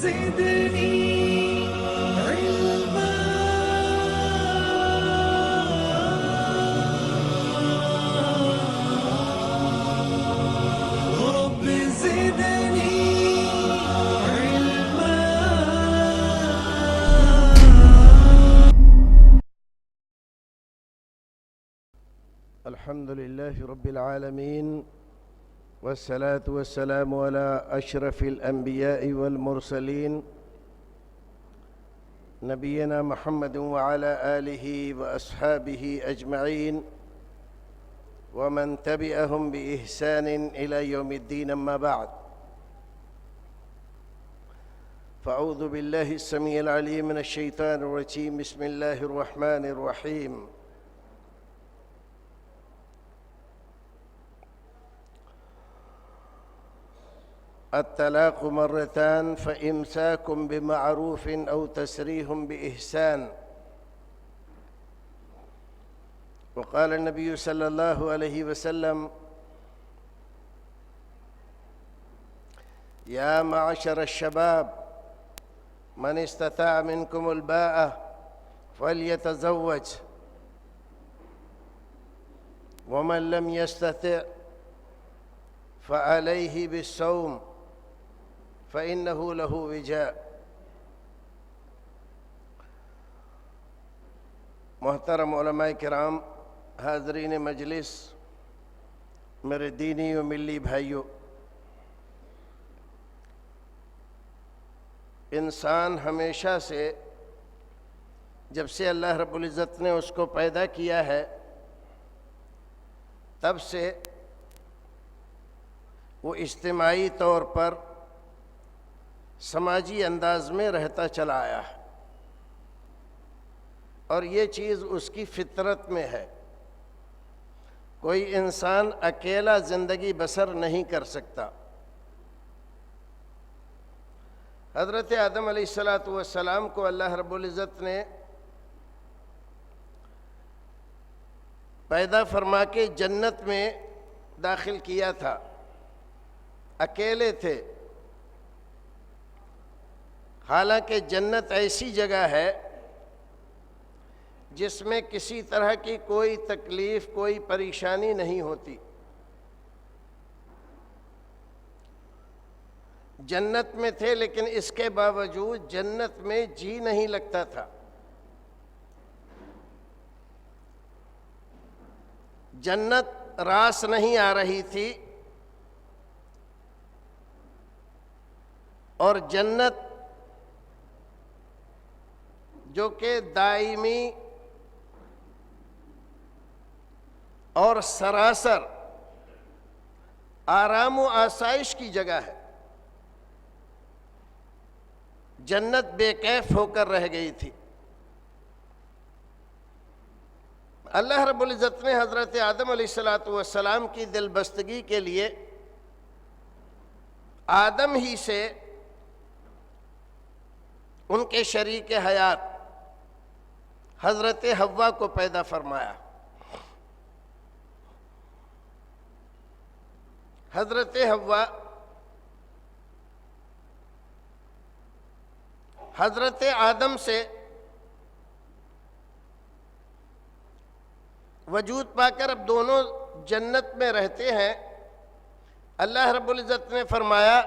زدني علما رب زدني علما. الحمد لله رب العالمين، والصلاة والسلام على أشرف الأنبياء والمرسلين نبينا محمد وعلى آله وأصحابه أجمعين ومن تبعهم بإحسان إلى يوم الدين. أما بعد، فأعوذ بالله السميع العليم من الشيطان الرجيم. بسم الله الرحمن الرحيم. الطلاق مرتان فإمساك بمعروف أو تسريح بإحسان. وقال النبي صلى الله عليه وسلم: يا معشر الشباب من استطاع منكم الباءة فليتزوج، ومن لم يستطع فعليه بالصوم فإنه له وجاء. محترم علماء کرام، حاضرین مجلس، میرے دینی و ملی بھائیوں، انسان ہمیشہ سے جب سے اللہ رب العزت نے اس کو پیدا کیا ہے تب سے وہ اجتماعی طور پر سماجی انداز میں رہتا چلا آیا ہے، اور یہ چیز اس کی فطرت میں ہے۔ کوئی انسان اکیلا زندگی بسر نہیں کر سکتا۔ حضرت آدم علیہ السلام کو اللہ رب العزت نے پیدا فرما کے جنت میں داخل کیا تھا، اکیلے تھے۔ حالانکہ جنت ایسی جگہ ہے جس میں کسی طرح کی کوئی تکلیف، کوئی پریشانی نہیں ہوتی۔ جنت میں تھے لیکن اس کے باوجود جنت میں جی نہیں لگتا تھا۔ جنت راس نہیں آ رہی تھی، اور جنت جو کہ دائمی اور سراسر آرام و آسائش کی جگہ ہے، جنت بے کیف ہو کر رہ گئی تھی۔ اللہ رب العزت نے حضرت آدم علیہ السلام کی دل بستگی کے لیے آدم ہی سے ان کے شریک حیات حضرت حوا کو پیدا فرمایا۔ حضرت حوا حضرت آدم سے وجود پا کر اب دونوں جنت میں رہتے ہیں۔ اللہ رب العزت نے فرمایا: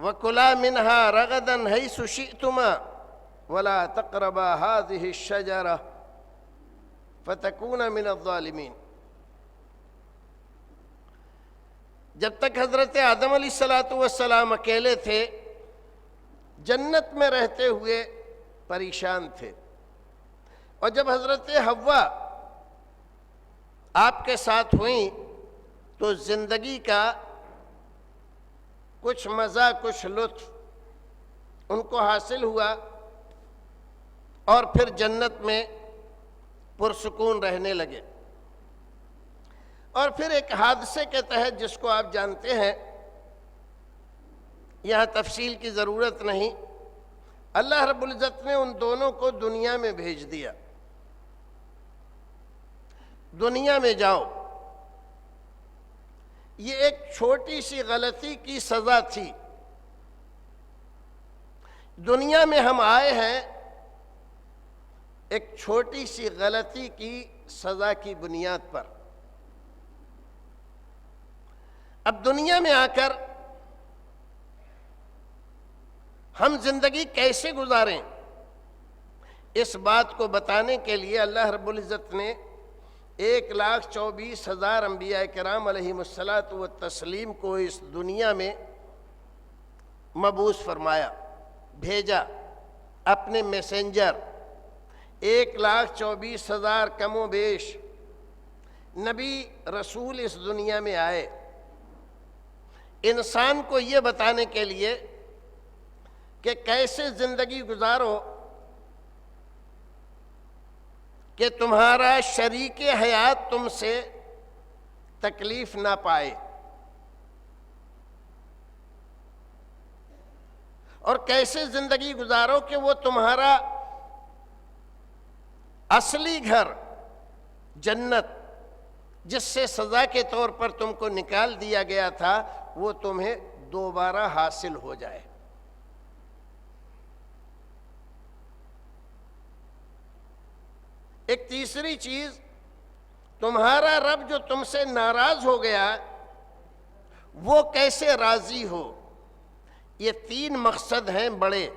وَكُلَا مِنْهَا رَغَدًا حَيْثُ شِئْتُمَا وَلَا تَقْرَبَا هَذِهِ الشَّجَرَةَ فَتَكُونَ مِنَ الظَّالِمِينَ۔ جب تک حضرت آدم علیہ السلام اکیلے تھے، جنت میں رہتے ہوئے پریشان تھے، اور جب حضرت حوا آپ کے ساتھ ہوئیں تو زندگی کا کچھ مزہ، کچھ لطف ان کو حاصل ہوا، اور پھر جنت میں پرسکون رہنے لگے۔ اور پھر ایک حادثے کے تحت، جس کو آپ جانتے ہیں، یہاں تفصیل کی ضرورت نہیں، اللہ رب العزت نے ان دونوں کو دنیا میں بھیج دیا۔ دنیا میں جاؤ، یہ ایک چھوٹی سی غلطی کی سزا تھی۔ دنیا میں ہم آئے ہیں ایک چھوٹی سی غلطی کی سزا کی بنیاد پر۔ اب دنیا میں آ کر ہم زندگی کیسے گزاریں، اس بات کو بتانے کے لیے اللہ رب العزت نے 1,24,000 انبیاء کرام علیہم الصلاۃ والتسلیم کو اس دنیا میں مبعوث فرمایا، بھیجا اپنے میسنجر۔ 1,24,000 کم و بیش نبی رسول اس دنیا میں آئے، انسان کو یہ بتانے کے لیے کہ کیسے زندگی گزارو کہ تمہارا شریک حیات تم سے تکلیف نہ پائے، اور کیسے زندگی گزارو کہ وہ تمہارا اصلی گھر جنت، جس سے سزا کے طور پر تم کو نکال دیا گیا تھا، وہ تمہیں دوبارہ حاصل ہو جائے۔ ایک تیسری چیز، تمہارا رب جو تم سے ناراض ہو گیا وہ کیسے راضی ہو۔ یہ 3 مقصد ہیں بڑے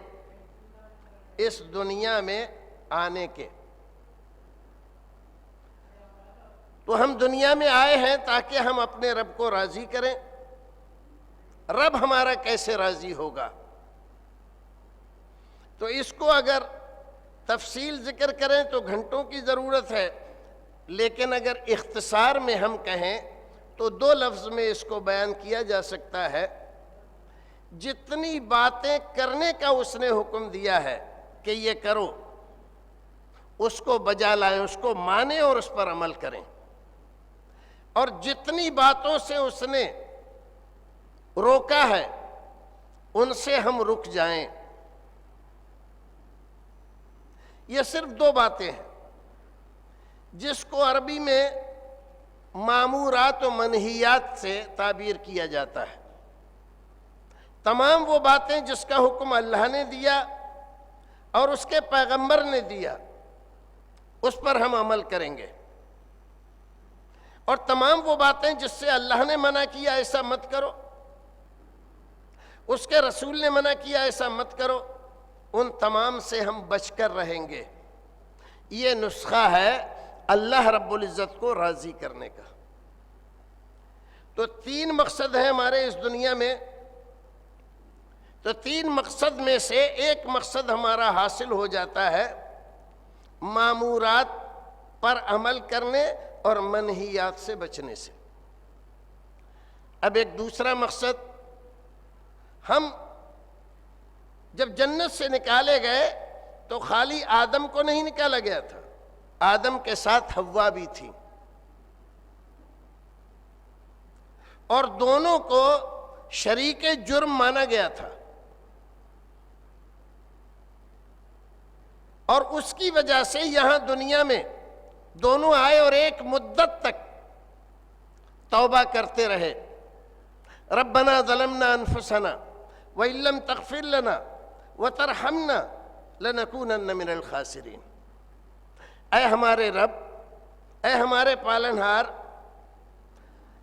اس دنیا میں آنے کے۔ تو ہم دنیا میں آئے ہیں تاکہ ہم اپنے رب کو راضی کریں۔ رب ہمارا کیسے راضی ہوگا، تو اس کو اگر تفصیل ذکر کریں تو گھنٹوں کی ضرورت ہے، لیکن اگر اختصار میں ہم کہیں تو 2 لفظ میں اس کو بیان کیا جا سکتا ہے۔ جتنی باتیں کرنے کا اس نے حکم دیا ہے کہ یہ کرو، اس کو بجا لائیں، اس کو مانیں اور اس پر عمل کریں، اور جتنی باتوں سے اس نے روکا ہے ان سے ہم رک جائیں۔ یہ صرف 2 باتیں ہیں جس کو عربی میں مامورات و منہیات سے تعبیر کیا جاتا ہے۔ تمام وہ باتیں جس کا حکم اللہ نے دیا اور اس کے پیغمبر نے دیا، اس پر ہم عمل کریں گے، اور تمام وہ باتیں جس سے اللہ نے منع کیا ایسا مت کرو، اس کے رسول نے منع کیا ایسا مت کرو، ان تمام سے ہم بچ کر رہیں گے۔ یہ نسخہ ہے اللہ رب العزت کو راضی کرنے کا۔ تو 3 مقصد ہیں ہمارے اس دنیا میں، تو 3 مقصد میں سے ایک مقصد ہمارا حاصل ہو جاتا ہے مامورات پر عمل کرنے اور منہیات سے بچنے سے۔ اب ایک دوسرا مقصد، ہم جب جنت سے نکالے گئے تو خالی آدم کو نہیں نکالا گیا تھا، آدم کے ساتھ حوا بھی تھی، اور دونوں کو شریک جرم مانا گیا تھا، اور اس کی وجہ سے یہاں دنیا میں دونوں آئے اور ایک مدت تک توبہ کرتے رہے۔ ربنا ظلمنا انفسنا وَإِن لَّمْ تَغْفِرْ لَنَا وَتَرْحَمْنَا لَنَكُونَنَّ مِنَ الْخَاسِرِينَ۔ اے ہمارے رب، اے ہمارے پالنہار،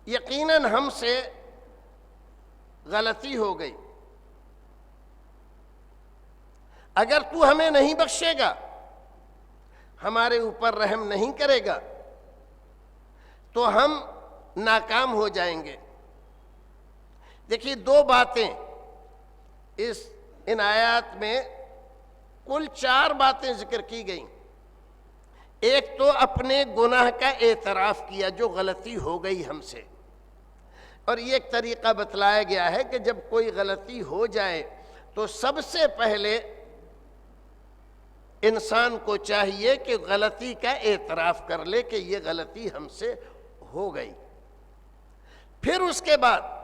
یقیناً ہم سے غلطی ہو گئی، اگر تو ہمیں نہیں بخشے گا، ہمارے اوپر رحم نہیں کرے گا، تو ہم ناکام ہو جائیں گے۔ دیکھیے 2 باتیں ان آیات میں، کل 4 باتیں ذکر کی گئیں۔ ایک تو اپنے گناہ کا اعتراف کیا، جو غلطی ہو گئی ہم سے، اور یہ ایک طریقہ بتلایا گیا ہے کہ جب کوئی غلطی ہو جائے تو سب سے پہلے انسان کو چاہیے کہ غلطی کا اعتراف کر لے کہ یہ غلطی ہم سے ہو گئی۔ پھر اس کے بعد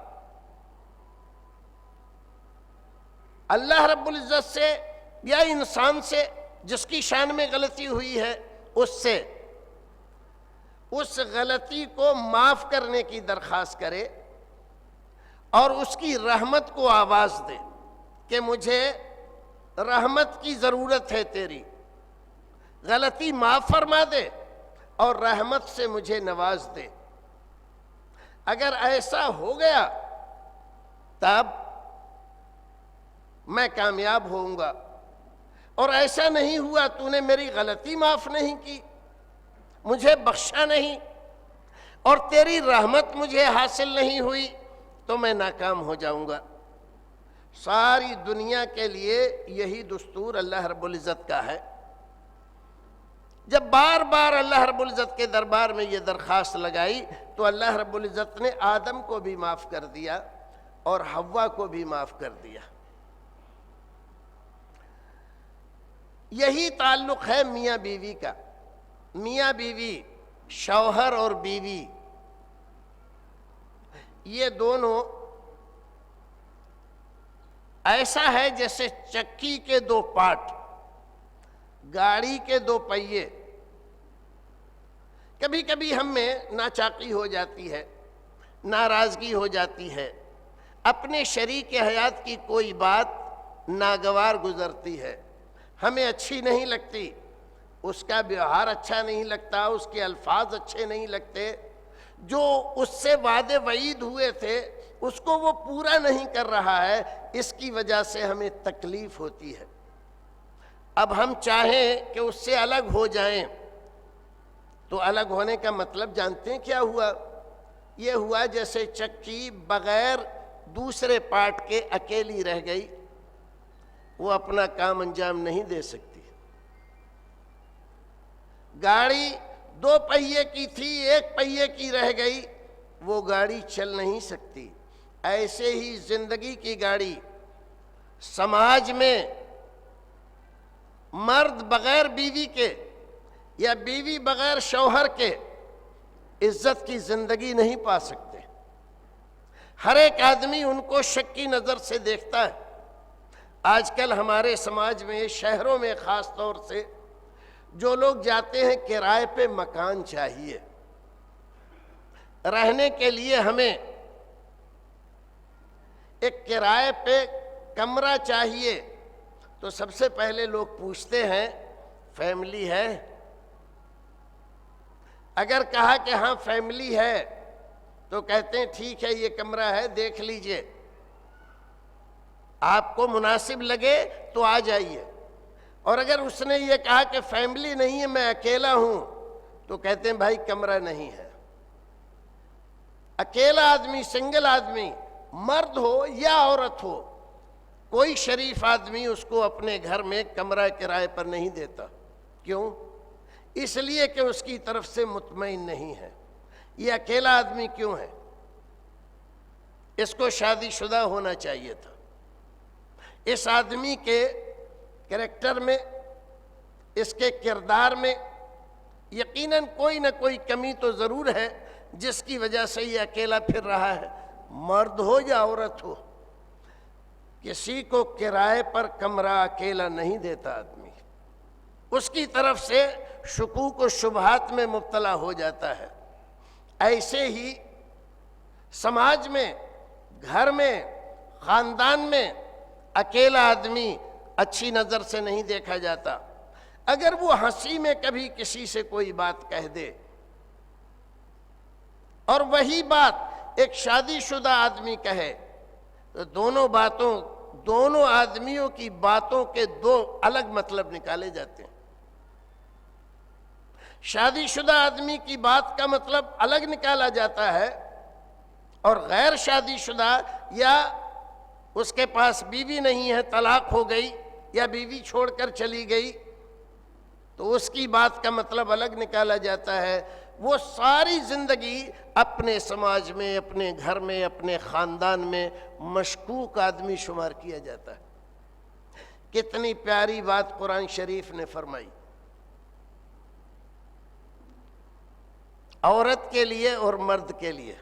اللہ رب العزت سے یا انسان سے جس کی شان میں غلطی ہوئی ہے اس سے اس غلطی کو معاف کرنے کی درخواست کرے اور اس کی رحمت کو آواز دے کہ مجھے رحمت کی ضرورت ہے تیری، غلطی معاف فرما دے اور رحمت سے مجھے نواز دے۔ اگر ایسا ہو گیا تب میں کامیاب ہوں گا، اور ایسا نہیں ہوا، تو نے میری غلطی معاف نہیں کی، مجھے بخشا نہیں، اور تیری رحمت مجھے حاصل نہیں ہوئی، تو میں ناکام ہو جاؤں گا۔ ساری دنیا کے لیے یہی دستور اللہ رب العزت کا ہے۔ جب بار بار اللہ رب العزت کے دربار میں یہ درخواست لگائی تو اللہ رب العزت نے آدم کو بھی معاف کر دیا اور حوا کو بھی معاف کر دیا۔ یہی تعلق ہے میاں بیوی کا۔ میاں بیوی، شوہر اور بیوی، یہ دونوں ایسا ہے جیسے چکی کے دو پارٹ، گاڑی کے دو پہیے۔ کبھی کبھی ہم میں ناچاقی ہو جاتی ہے، ناراضگی ہو جاتی ہے، اپنے شریک حیات کی کوئی بات ناگوار گزرتی ہے، ہمیں اچھی نہیں لگتی، اس کا ویوہار اچھا نہیں لگتا، اس کے الفاظ اچھے نہیں لگتے، جو اس سے وعدے وعید ہوئے تھے اس کو وہ پورا نہیں کر رہا ہے، اس کی وجہ سے ہمیں تکلیف ہوتی ہے۔ اب ہم چاہیں کہ اس سے الگ ہو جائیں تو الگ ہونے کا مطلب جانتے ہیں کیا ہوا؟ یہ ہوا جیسے چکی بغیر دوسرے پارٹ کے اکیلی رہ گئی، وہ اپنا کام انجام نہیں دے سکتی۔ گاڑی دو پہیے کی تھی، ایک پہیے کی رہ گئی، وہ گاڑی چل نہیں سکتی۔ ایسے ہی زندگی کی گاڑی، سماج میں مرد بغیر بیوی کے یا بیوی بغیر شوہر کے عزت کی زندگی نہیں پا سکتے۔ ہر ایک آدمی ان کو شک کی نظر سے دیکھتا ہے۔ آج کل ہمارے سماج میں، شہروں میں خاص طور سے، جو لوگ جاتے ہیں کرائے پہ مکان چاہیے، رہنے کے لیے ہمیں ایک کرائے پہ کمرہ چاہیے، تو سب سے پہلے لوگ پوچھتے ہیں فیملی ہے؟ اگر کہا کہ ہاں فیملی ہے تو کہتے ہیں ٹھیک ہے، یہ کمرہ ہے، دیکھ لیجئے، آپ کو مناسب لگے تو آ جائیے۔ اور اگر اس نے یہ کہا کہ فیملی نہیں ہے، میں اکیلا ہوں، تو کہتے ہیں بھائی کمرہ نہیں ہے۔ اکیلا آدمی، سنگل آدمی، مرد ہو یا عورت ہو، کوئی شریف آدمی اس کو اپنے گھر میں کمرہ کرائے پر نہیں دیتا۔ کیوں؟ اس لیے کہ اس کی طرف سے مطمئن نہیں ہے۔ یہ اکیلا آدمی کیوں ہے؟ اس کو شادی شدہ ہونا چاہیے تھا۔ اس آدمی کے کریکٹر میں، اس کے کردار میں یقیناً کوئی نہ کوئی کمی تو ضرور ہے جس کی وجہ سے یہ اکیلا پھر رہا ہے۔ مرد ہو یا عورت ہو، کسی کو کرائے پر کمرہ اکیلا نہیں دیتا آدمی، اس کی طرف سے شکوک و شبہات میں مبتلا ہو جاتا ہے۔ ایسے ہی سماج میں، گھر میں، خاندان میں اکیلا آدمی اچھی نظر سے نہیں دیکھا جاتا۔ اگر وہ ہنسی میں کبھی کسی سے کوئی بات کہہ دے اور وہی بات ایک شادی شدہ آدمی کہے، تو دونوں آدمیوں کی باتوں کے دو الگ مطلب نکالے جاتے ہیں۔ شادی شدہ آدمی کی بات کا مطلب الگ نکالا جاتا ہے، اور غیر شادی شدہ یا اس کے پاس بیوی نہیں ہے، طلاق ہو گئی یا بیوی چھوڑ کر چلی گئی، تو اس کی بات کا مطلب الگ نکالا جاتا ہے۔ وہ ساری زندگی اپنے سماج میں، اپنے گھر میں، اپنے خاندان میں مشکوک آدمی شمار کیا جاتا ہے۔ کتنی پیاری بات قرآن شریف نے فرمائی، عورت کے لیے اور مرد کے لیے۔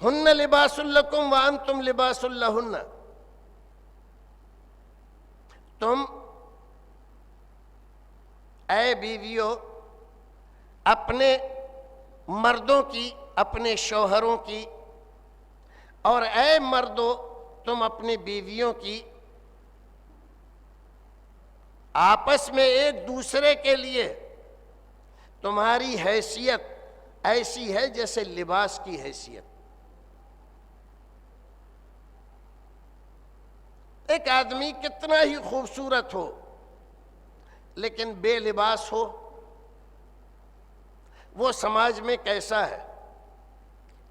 ہن لباس لکم وانتم لباس لہن، تم اے بیویو اپنے مردوں کی اپنے شوہروں کی، اور اے مردو تم اپنی بیویوں کی، آپس میں ایک دوسرے کے لیے تمہاری حیثیت ایسی ہے جیسے لباس کی حیثیت۔ ایک آدمی کتنا ہی خوبصورت ہو لیکن بے لباس ہو، وہ سماج میں کیسا ہے؟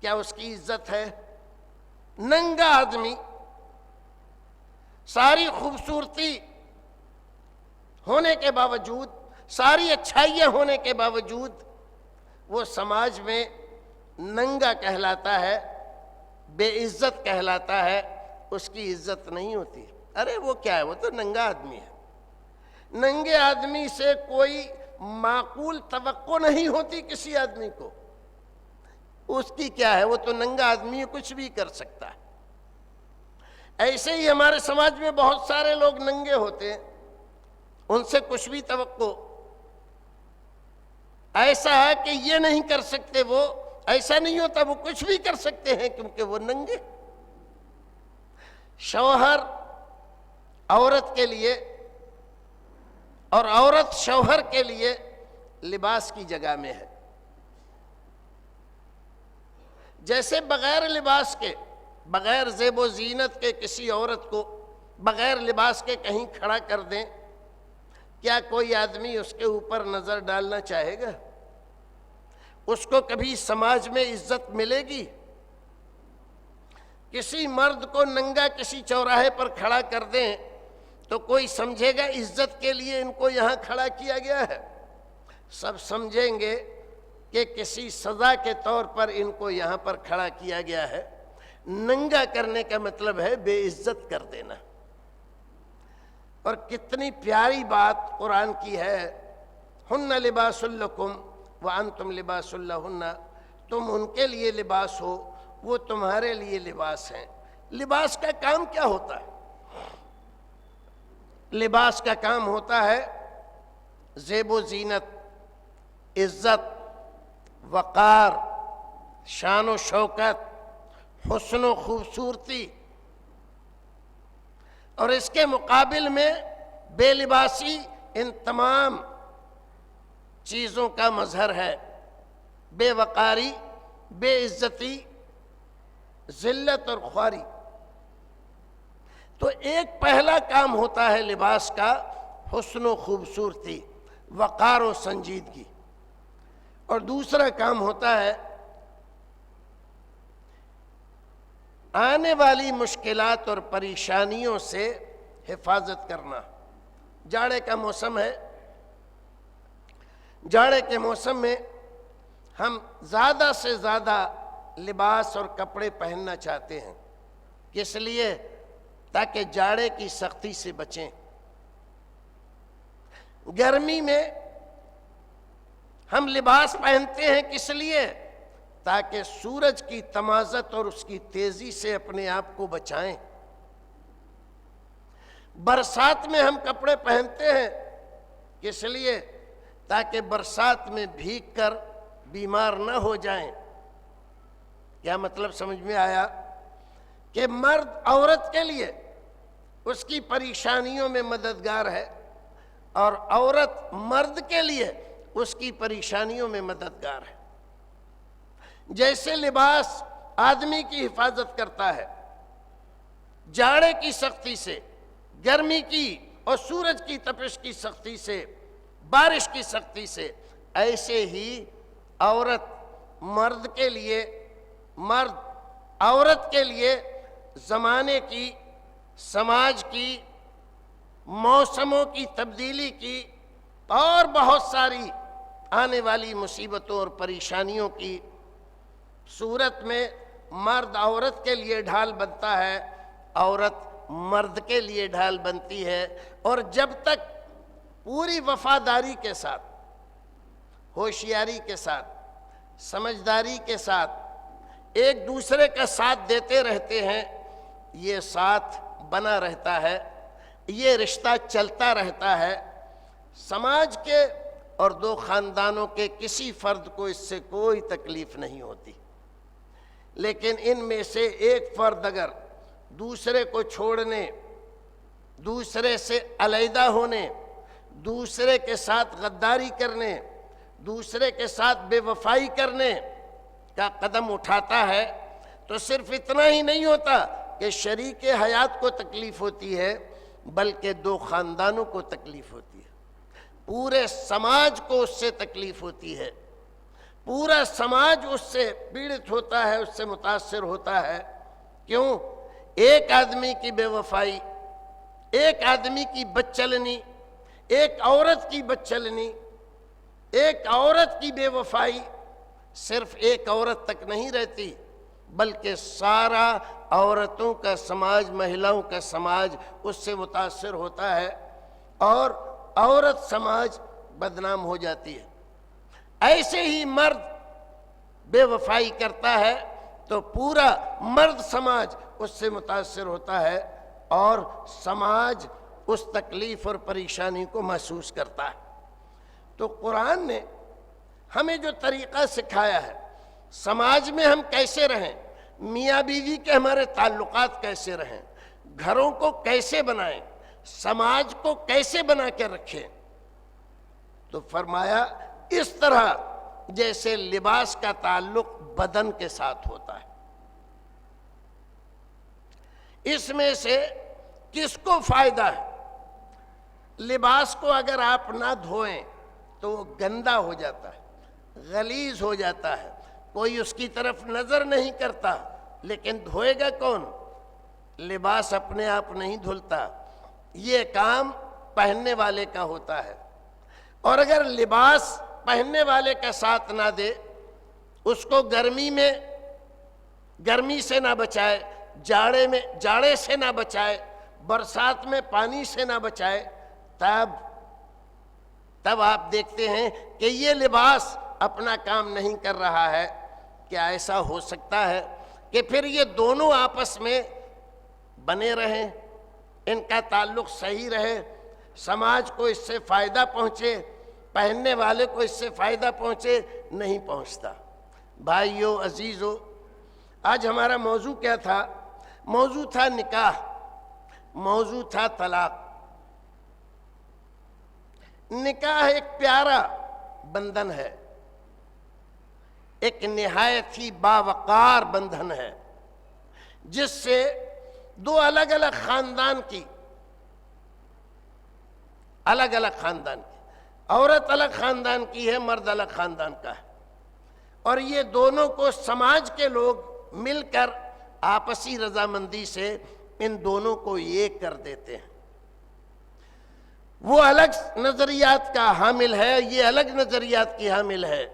کیا اس کی عزت ہے؟ ننگا آدمی ساری خوبصورتی ہونے کے باوجود، ساری اچھائیاں ہونے کے باوجود وہ سماج میں ننگا کہلاتا ہے، بے عزت کہلاتا ہے، اس کی عزت نہیں ہوتی۔ ارے وہ کیا ہے؟ وہ تو ننگا آدمی ہے۔ ننگے آدمی سے کوئی معقول توقع نہیں ہوتی کسی آدمی کو۔ اس کی کیا ہے؟ وہ تو ننگا آدمی کچھ بھی کر سکتا ہے۔ ایسے ہی ہمارے سماج میں بہت سارے لوگ ننگے ہوتے ہیں، ان سے کچھ بھی توقع ایسا ہے کہ یہ نہیں کر سکتے، وہ ایسا نہیں ہوتا، وہ کچھ بھی کر سکتے ہیں کیونکہ وہ ننگے۔ شوہر عورت کے لیے اور عورت شوہر کے لیے لباس کی جگہ میں ہے۔ جیسے بغیر لباس کے، بغیر زیب و زینت کے کسی عورت کو بغیر لباس کے کہیں کھڑا کر دیں، کیا کوئی آدمی اس کے اوپر نظر ڈالنا چاہے گا؟ اس کو کبھی سماج میں عزت ملے گی؟ کسی مرد کو ننگا کسی چوراہے پر کھڑا کر دیں تو کوئی سمجھے گا عزت کے لیے ان کو یہاں کھڑا کیا گیا ہے؟ سب سمجھیں گے کہ کسی سزا کے طور پر ان کو یہاں پر کھڑا کیا گیا ہے۔ ننگا کرنے کا مطلب ہے بے عزت کر دینا۔ اور کتنی پیاری بات قرآن کی ہے، ہن لباس لکم وانتم لباس لہن، تم ان کے لیے لباس ہو، وہ تمہارے لیے لباس ہیں۔ لباس کا کام کیا ہوتا ہے؟ لباس کا کام ہوتا ہے زیب و زینت، عزت، وقار، شان و شوکت، حسن و خوبصورتی، اور اس کے مقابل میں بے لباسی ان تمام چیزوں کا مظہر ہے۔ بے وقاری، بے عزتی، ذلت اور خواری۔ تو ایک پہلا کام ہوتا ہے لباس کا حسن و خوبصورتی، وقار و سنجیدگی، اور دوسرا کام ہوتا ہے آنے والی مشکلات اور پریشانیوں سے حفاظت کرنا۔ جاڑے کا موسم ہے، جاڑے کے موسم میں ہم زیادہ سے زیادہ لباس اور کپڑے پہننا چاہتے ہیں، کس لیے؟ تاکہ جاڑے کی سختی سے بچیں۔ گرمی میں ہم لباس پہنتے ہیں کس لیے؟ تاکہ سورج کی تمازت اور اس کی تیزی سے اپنے آپ کو بچائیں۔ برسات میں ہم کپڑے پہنتے ہیں کس لیے؟ تاکہ برسات میں بھیگ کر بیمار نہ ہو جائیں۔ کیا مطلب سمجھ میں آیا؟ کہ مرد عورت کے لیے اس کی پریشانیوں میں مددگار ہے، اور عورت مرد کے لیے اس کی پریشانیوں میں مددگار ہے۔ جیسے لباس آدمی کی حفاظت کرتا ہے جاڑے کی سختی سے، گرمی کی اور سورج کی تپش کی سختی سے، بارش کی سختی سے، ایسے ہی عورت مرد کے لیے، مرد عورت کے لیے زمانے کی، سماج کی، موسموں کی تبدیلی کی اور بہت ساری آنے والی مصیبتوں اور پریشانیوں کی صورت میں مرد عورت کے لیے ڈھال بنتا ہے، عورت مرد کے لیے ڈھال بنتی ہے۔ اور جب تک پوری وفاداری کے ساتھ، ہوشیاری کے ساتھ، سمجھداری کے ساتھ ایک دوسرے کا ساتھ دیتے رہتے ہیں، یہ ساتھ بنا رہتا ہے، یہ رشتہ چلتا رہتا ہے۔ سماج کے اور دو خاندانوں کے کسی فرد کو اس سے کوئی تکلیف نہیں ہوتی۔ لیکن ان میں سے ایک فرد اگر دوسرے کو چھوڑنے، دوسرے سے علیحدہ ہونے، دوسرے کے ساتھ غداری کرنے، دوسرے کے ساتھ بے وفائی کرنے کا قدم اٹھاتا ہے تو صرف اتنا ہی نہیں ہوتا کہ شریک حیات کو تکلیف ہوتی ہے، بلکہ دو خاندانوں کو تکلیف ہوتی ہے، پورے سماج کو اس سے تکلیف ہوتی ہے، پورا سماج اس سے پیڑت ہوتا ہے، اس سے متاثر ہوتا ہے۔ کیوں؟ ایک آدمی کی بے وفائی، ایک آدمی کی بدچلنی، ایک عورت کی بدچلنی، ایک عورت کی بے وفائی صرف ایک عورت تک نہیں رہتی، بلکہ سارا عورتوں کا سماج، مہیلاؤں کا سماج اس سے متاثر ہوتا ہے اور عورت سماج بدنام ہو جاتی ہے۔ ایسے ہی مرد بے وفائی کرتا ہے تو پورا مرد سماج اس سے متاثر ہوتا ہے اور سماج اس تکلیف اور پریشانی کو محسوس کرتا ہے۔ تو قرآن نے ہمیں جو طریقہ سکھایا ہے سماج میں ہم کیسے رہیں، میاں بیوی کے ہمارے تعلقات کیسے رہیں، گھروں کو کیسے بنائیں، سماج کو کیسے بنا کے رکھیں، تو فرمایا اس طرح جیسے لباس کا تعلق بدن کے ساتھ ہوتا ہے۔ اس میں سے کس کو فائدہ ہے؟ لباس کو اگر آپ نہ دھوئیں تو وہ گندا ہو جاتا ہے، غلیظ ہو جاتا ہے، کوئی اس کی طرف نظر نہیں کرتا، لیکن دھوئے گا کون؟ لباس اپنے آپ نہیں دھلتا، یہ کام پہننے والے کا ہوتا ہے۔ اور اگر لباس پہننے والے کا ساتھ نہ دے، اس کو گرمی میں گرمی سے نہ بچائے، جاڑے میں جاڑے سے نہ بچائے، برسات میں پانی سے نہ بچائے، تب آپ دیکھتے ہیں کہ یہ لباس اپنا کام نہیں کر رہا ہے۔ کیا ایسا ہو سکتا ہے کہ پھر یہ دونوں آپس میں بنے رہیں، ان کا تعلق صحیح رہے، سماج کو اس سے فائدہ پہنچے، پہننے والے کو اس سے فائدہ پہنچے؟ نہیں پہنچتا۔ بھائیو، عزیزو، آج ہمارا موضوع کیا تھا؟ موضوع تھا نکاح، موضوع تھا طلاق۔ نکاح ایک پیارا بندھن ہے، ایک نہایت ہی باوقار بندھن ہے، جس سے دو الگ الگ خاندان کی عورت الگ خاندان کی ہے، مرد الگ خاندان کا ہے، اور یہ دونوں کو سماج کے لوگ مل کر آپسی رضامندی سے ان دونوں کو ایک کر دیتے ہیں۔ وہ الگ نظریات کا حامل ہے، یہ الگ نظریات کی حامل ہے،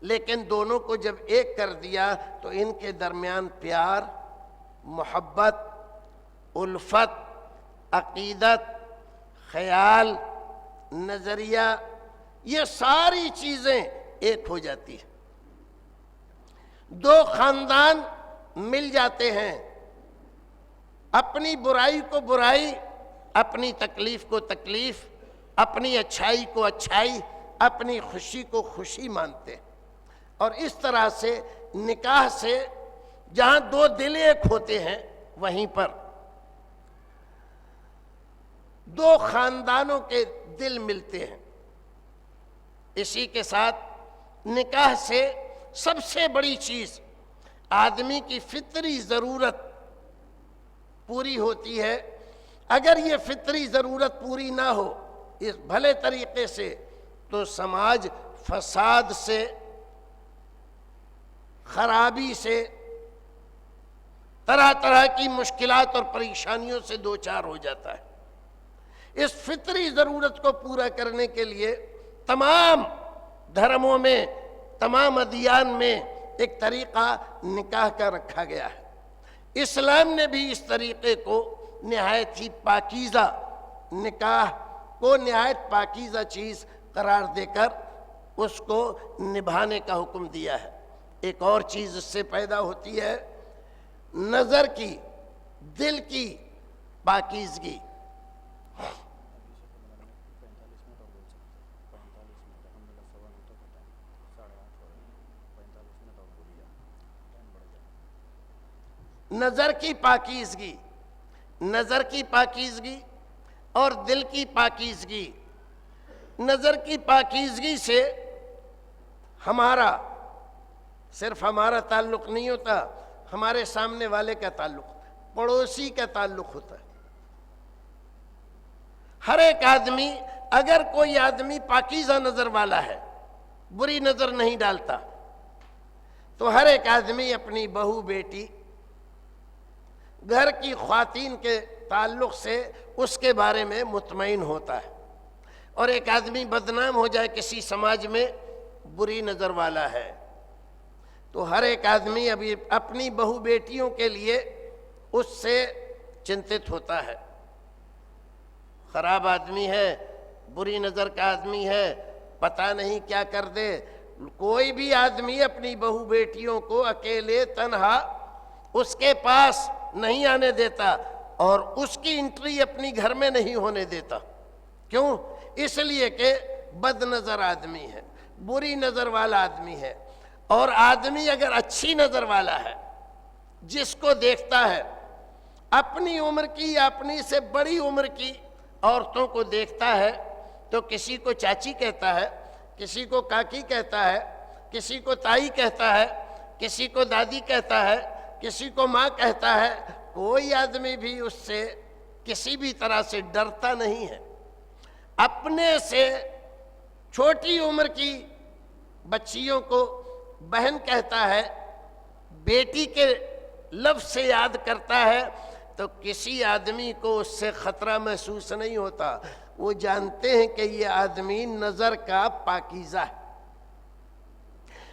لیکن دونوں کو جب ایک کر دیا تو ان کے درمیان پیار، محبت، الفت، عقیدت، خیال، نظریہ، یہ ساری چیزیں ایک ہو جاتی ہیں۔ دو خاندان مل جاتے ہیں، اپنی برائی کو برائی، اپنی تکلیف کو تکلیف، اپنی اچھائی کو اچھائی، اپنی خوشی کو خوشی مانتے ہیں۔ اور اس طرح سے نکاح سے جہاں دو دل ایک ہوتے ہیں، وہیں پر دو خاندانوں کے دل ملتے ہیں۔ اسی کے ساتھ نکاح سے سب سے بڑی چیز آدمی کی فطری ضرورت پوری ہوتی ہے۔ اگر یہ فطری ضرورت پوری نہ ہو اس بھلے طریقے سے تو سماج فساد سے، خرابی سے، طرح طرح کی مشکلات اور پریشانیوں سے دوچار ہو جاتا ہے۔ اس فطری ضرورت کو پورا کرنے کے لیے تمام دھرموں میں، تمام ادیان میں ایک طریقہ نکاح کا رکھا گیا ہے۔ اسلام نے بھی اس طریقے کو نہایت ہی پاکیزہ، نکاح کو نہایت پاکیزہ چیز قرار دے کر اس کو نبھانے کا حکم دیا ہے۔ ایک اور چیز اس سے پیدا ہوتی ہے، نظر کی، دل کی پاکیزگی۔ نظر کی پاکیزگی، نظر کی پاکیزگی اور دل کی پاکیزگی۔ نظر کی پاکیزگی سے ہمارا صرف ہمارا تعلق نہیں ہوتا، ہمارے سامنے والے کا تعلق، پڑوسی کا تعلق ہوتا ہے۔ ہر ایک آدمی، اگر کوئی آدمی پاکیزہ نظر والا ہے، بری نظر نہیں ڈالتا، تو ہر ایک آدمی اپنی بہو بیٹی، گھر کی خواتین کے تعلق سے اس کے بارے میں مطمئن ہوتا ہے۔ اور ایک آدمی بدنام ہو جائے کسی سماج میں، بری نظر والا ہے، تو ہر ایک آدمی ابھی اپنی بہو بیٹیوں کے لیے اس سے چنتت ہوتا ہے۔ خراب آدمی ہے، بری نظر کا آدمی ہے، پتہ نہیں کیا کر دے۔ کوئی بھی آدمی اپنی بہو بیٹیوں کو اکیلے تنہا اس کے پاس نہیں آنے دیتا، اور اس کی انٹری اپنی گھر میں نہیں ہونے دیتا۔ کیوں؟ اس لیے کہ بد نظر آدمی ہے، بری نظر والا آدمی ہے۔ اور آدمی اگر اچھی نظر والا ہے، جس کو دیکھتا ہے، اپنی عمر کی یا اپنی سے بڑی عمر کی عورتوں کو دیکھتا ہے، تو کسی کو چاچی کہتا ہے، کسی کو کاکی کہتا ہے، کسی کو تائی کہتا ہے، کسی کو دادی کہتا ہے، کسی کو ماں کہتا ہے۔ کوئی آدمی بھی اس سے کسی بھی طرح سے ڈرتا نہیں ہے۔ اپنے سے چھوٹی عمر کی بچیوں کو بہن کہتا ہے، بیٹی کے لفظ سے یاد کرتا ہے، تو کسی آدمی کو اس سے خطرہ محسوس نہیں ہوتا۔ وہ جانتے ہیں کہ یہ آدمی نظر کا پاکیزہ ہے،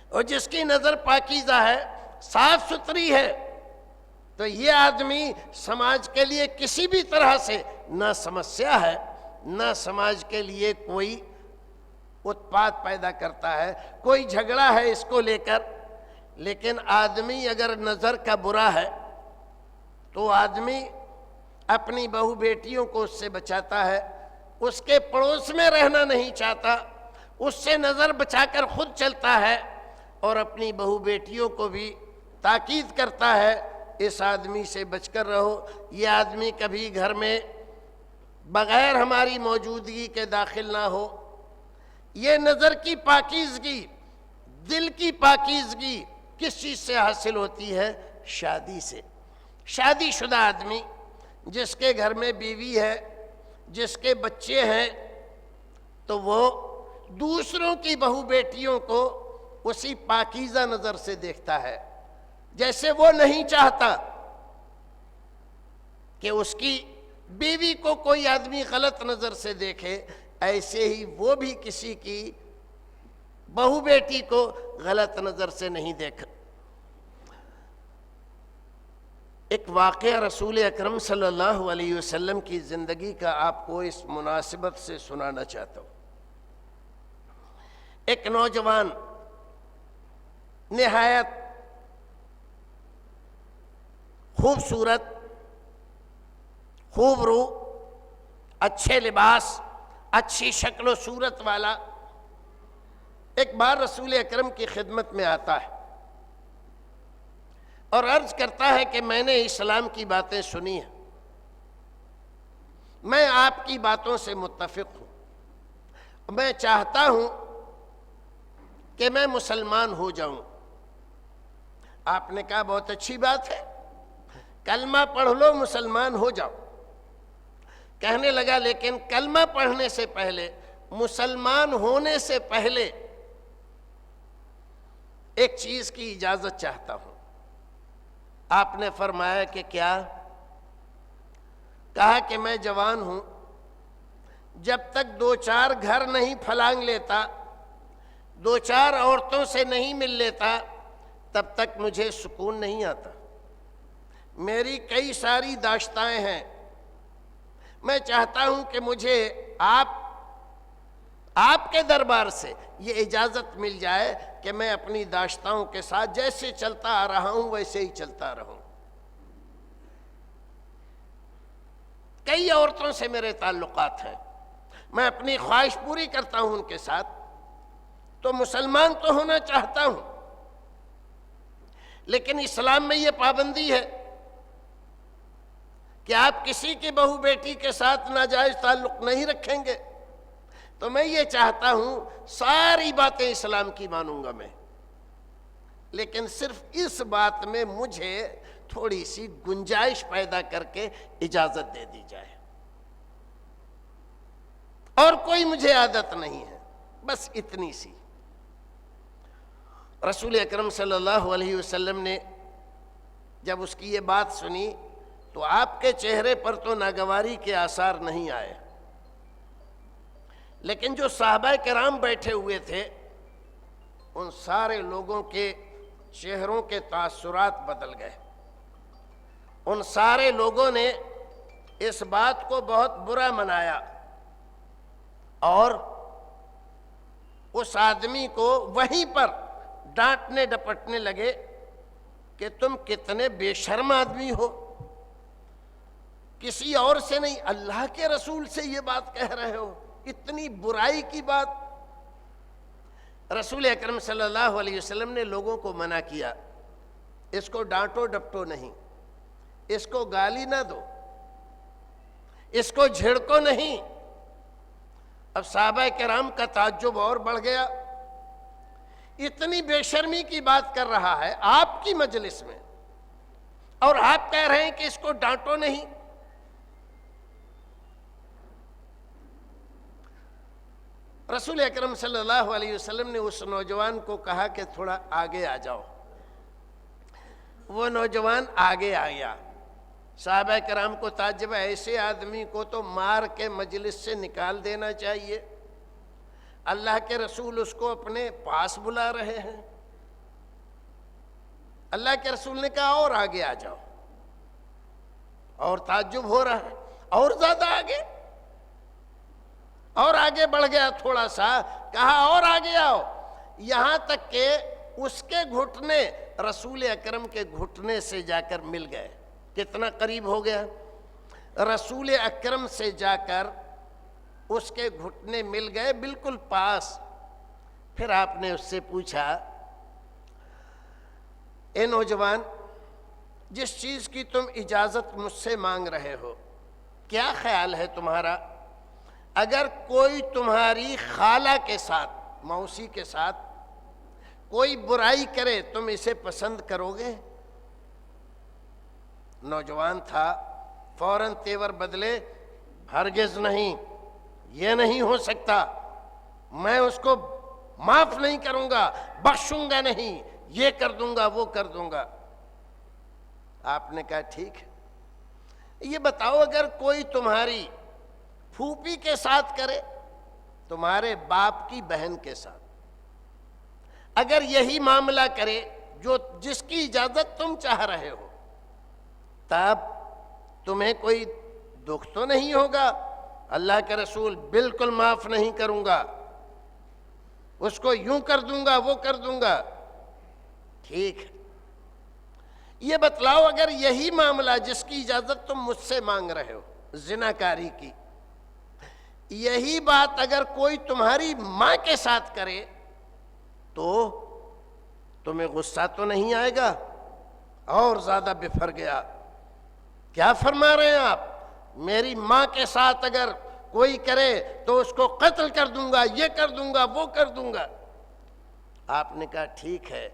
اور جس کی نظر پاکیزہ ہے، صاف ستھری ہے، تو یہ آدمی سماج کے لیے کسی بھی طرح سے نہ سمسیا ہے، نہ سماج کے لیے کوئی اتپات پیدا کرتا ہے، کوئی جھگڑا ہے اس کو لے کر۔ لیکن آدمی اگر نظر کا برا ہے، تو آدمی اپنی بہو بیٹیوں کو اس سے بچاتا ہے، اس کے پڑوس میں رہنا نہیں چاہتا، اس سے نظر بچا کر خود چلتا ہے، اور اپنی بہو بیٹیوں کو بھی تاکید کرتا ہے، اس آدمی سے بچ کر رہو، یہ آدمی کبھی گھر میں بغیر ہماری موجودگی کے داخل نہ ہو۔ یہ نظر کی پاکیزگی، دل کی پاکیزگی کس چیز سے حاصل ہوتی ہے؟ شادی سے۔ شادی شدہ آدمی جس کے گھر میں بیوی ہے، جس کے بچے ہیں، تو وہ دوسروں کی بہو بیٹیوں کو اسی پاکیزہ نظر سے دیکھتا ہے۔ جیسے وہ نہیں چاہتا کہ اس کی بیوی کو کوئی آدمی غلط نظر سے دیکھے، ایسے ہی وہ بھی کسی کی بہو بیٹی کو غلط نظر سے نہیں دیکھا۔ ایک واقعہ رسول اکرم صلی اللہ علیہ وسلم کی زندگی کا آپ کو اس مناسبت سے سنانا چاہتا ہوں۔ ایک نوجوان نہایت خوبصورت، خوب رو، اچھے لباس، اچھی شکل و صورت والا، ایک بار رسول اکرم کی خدمت میں آتا ہے اور عرض کرتا ہے کہ میں نے اسلام کی باتیں سنی ہیں، میں آپ کی باتوں سے متفق ہوں، میں چاہتا ہوں کہ میں مسلمان ہو جاؤں۔ آپ نے کہا بہت اچھی بات ہے، کلمہ پڑھ لو، مسلمان ہو جاؤ۔ کہنے لگا لیکن کلمہ پڑھنے سے پہلے، مسلمان ہونے سے پہلے ایک چیز کی اجازت چاہتا ہوں۔ آپ نے فرمایا کہ کیا؟ کہا کہ میں جوان ہوں، جب تک دو چار گھر نہیں پھلانگ لیتا، دو چار عورتوں سے نہیں مل لیتا، تب تک مجھے سکون نہیں آتا۔ میری کئی ساری داشتائیں ہیں، میں چاہتا ہوں کہ مجھے آپ کے دربار سے یہ اجازت مل جائے کہ میں اپنی داشتاؤں کے ساتھ جیسے چلتا آ رہا ہوں ویسے ہی چلتا رہوں۔ کئی عورتوں سے میرے تعلقات ہیں، میں اپنی خواہش پوری کرتا ہوں ان کے ساتھ، تو مسلمان تو ہونا چاہتا ہوں، لیکن اسلام میں یہ پابندی ہے کہ آپ کسی کی بہو بیٹی کے ساتھ ناجائز تعلق نہیں رکھیں گے، تو میں یہ چاہتا ہوں ساری باتیں اسلام کی مانوں گا میں، لیکن صرف اس بات میں مجھے تھوڑی سی گنجائش پیدا کر کے اجازت دے دی جائے، اور کوئی مجھے عادت نہیں ہے، بس اتنی سی۔ رسول اکرم صلی اللہ علیہ وسلم نے جب اس کی یہ بات سنی تو آپ کے چہرے پر تو ناگواری کے آثار نہیں آئے، لیکن جو صحابہ کرام بیٹھے ہوئے تھے ان سارے لوگوں کے چہروں کے تاثرات بدل گئے۔ ان سارے لوگوں نے اس بات کو بہت برا منایا اور اس آدمی کو وہیں پر ڈانٹنے ڈپٹنے لگے کہ تم کتنے بے شرم آدمی ہو، کسی اور سے نہیں اللہ کے رسول سے یہ بات کہہ رہے ہو، اتنی برائی کی بات۔ رسول اکرم صلی اللہ علیہ وسلم نے لوگوں کو منع کیا، اس کو ڈانٹو ڈپٹو نہیں، اس کو گالی نہ دو، اس کو جھڑکو نہیں۔ اب صحابہ کرام کا تعجب اور بڑھ گیا، اتنی بے شرمی کی بات کر رہا ہے آپ کی مجلس میں، اور آپ کہہ رہے ہیں کہ اس کو ڈانٹو نہیں۔ رسول اکرم صلی اللہ علیہ وسلم نے اس نوجوان کو کہا کہ تھوڑا آگے آ جاؤ۔ وہ نوجوان آگے آ گیا۔ صحابہ کرام کو تعجب ہے، ایسے آدمی کو تو مار کے مجلس سے نکال دینا چاہیے، اللہ کے رسول اس کو اپنے پاس بلا رہے ہیں۔ اللہ کے رسول نے کہا اور آگے آ جاؤ، اور تعجب ہو رہا ہے، اور زیادہ آگے، اور آگے بڑھ گیا تھوڑا سا، کہا اور آگے آؤ، یہاں تک کہ اس کے گھٹنے رسول اکرم کے گھٹنے سے جا کر مل گئے۔ کتنا قریب ہو گیا؟ رسول اکرم سے جا کر اس کے گھٹنے مل گئے، بالکل پاس۔ پھر آپ نے اس سے پوچھا، اے نوجوان، جس چیز کی تم اجازت مجھ سے مانگ رہے ہو، کیا خیال ہے تمہارا؟ اگر کوئی تمہاری خالہ کے ساتھ، موسی کے ساتھ کوئی برائی کرے تم اسے پسند کرو گے؟ نوجوان تھا، فوراً تیور بدلے، ہرگز نہیں، یہ نہیں ہو سکتا، میں اس کو معاف نہیں کروں گا، بخشوں گا نہیں، یہ کر دوں گا وہ کر دوں گا۔ آپ نے کہا ٹھیک ہے، یہ بتاؤ اگر کوئی تمہاری پھوپھی کے ساتھ کرے، تمہارے باپ کی بہن کے ساتھ، اگر یہی معاملہ کرے جس کی اجازت تم چاہ رہے ہو، تب تمہیں کوئی دکھ تو نہیں ہوگا؟ اللہ کے رسول بالکل معاف نہیں کروں گا، اس کو یوں کر دوں گا وہ کر دوں گا۔ ٹھیک ہے، یہ بتلاؤ اگر یہی معاملہ جس کی اجازت تم مجھ سے مانگ رہے ہو، زناکاری کی، یہی بات اگر کوئی تمہاری ماں کے ساتھ کرے تو تمہیں غصہ تو نہیں آئے گا؟ اور زیادہ بفر گیا، کیا فرما رہے ہیں آپ؟ میری ماں کے ساتھ اگر کوئی کرے تو اس کو قتل کر دوں گا، یہ کر دوں گا وہ کر دوں گا۔ آپ نے کہا ٹھیک ہے،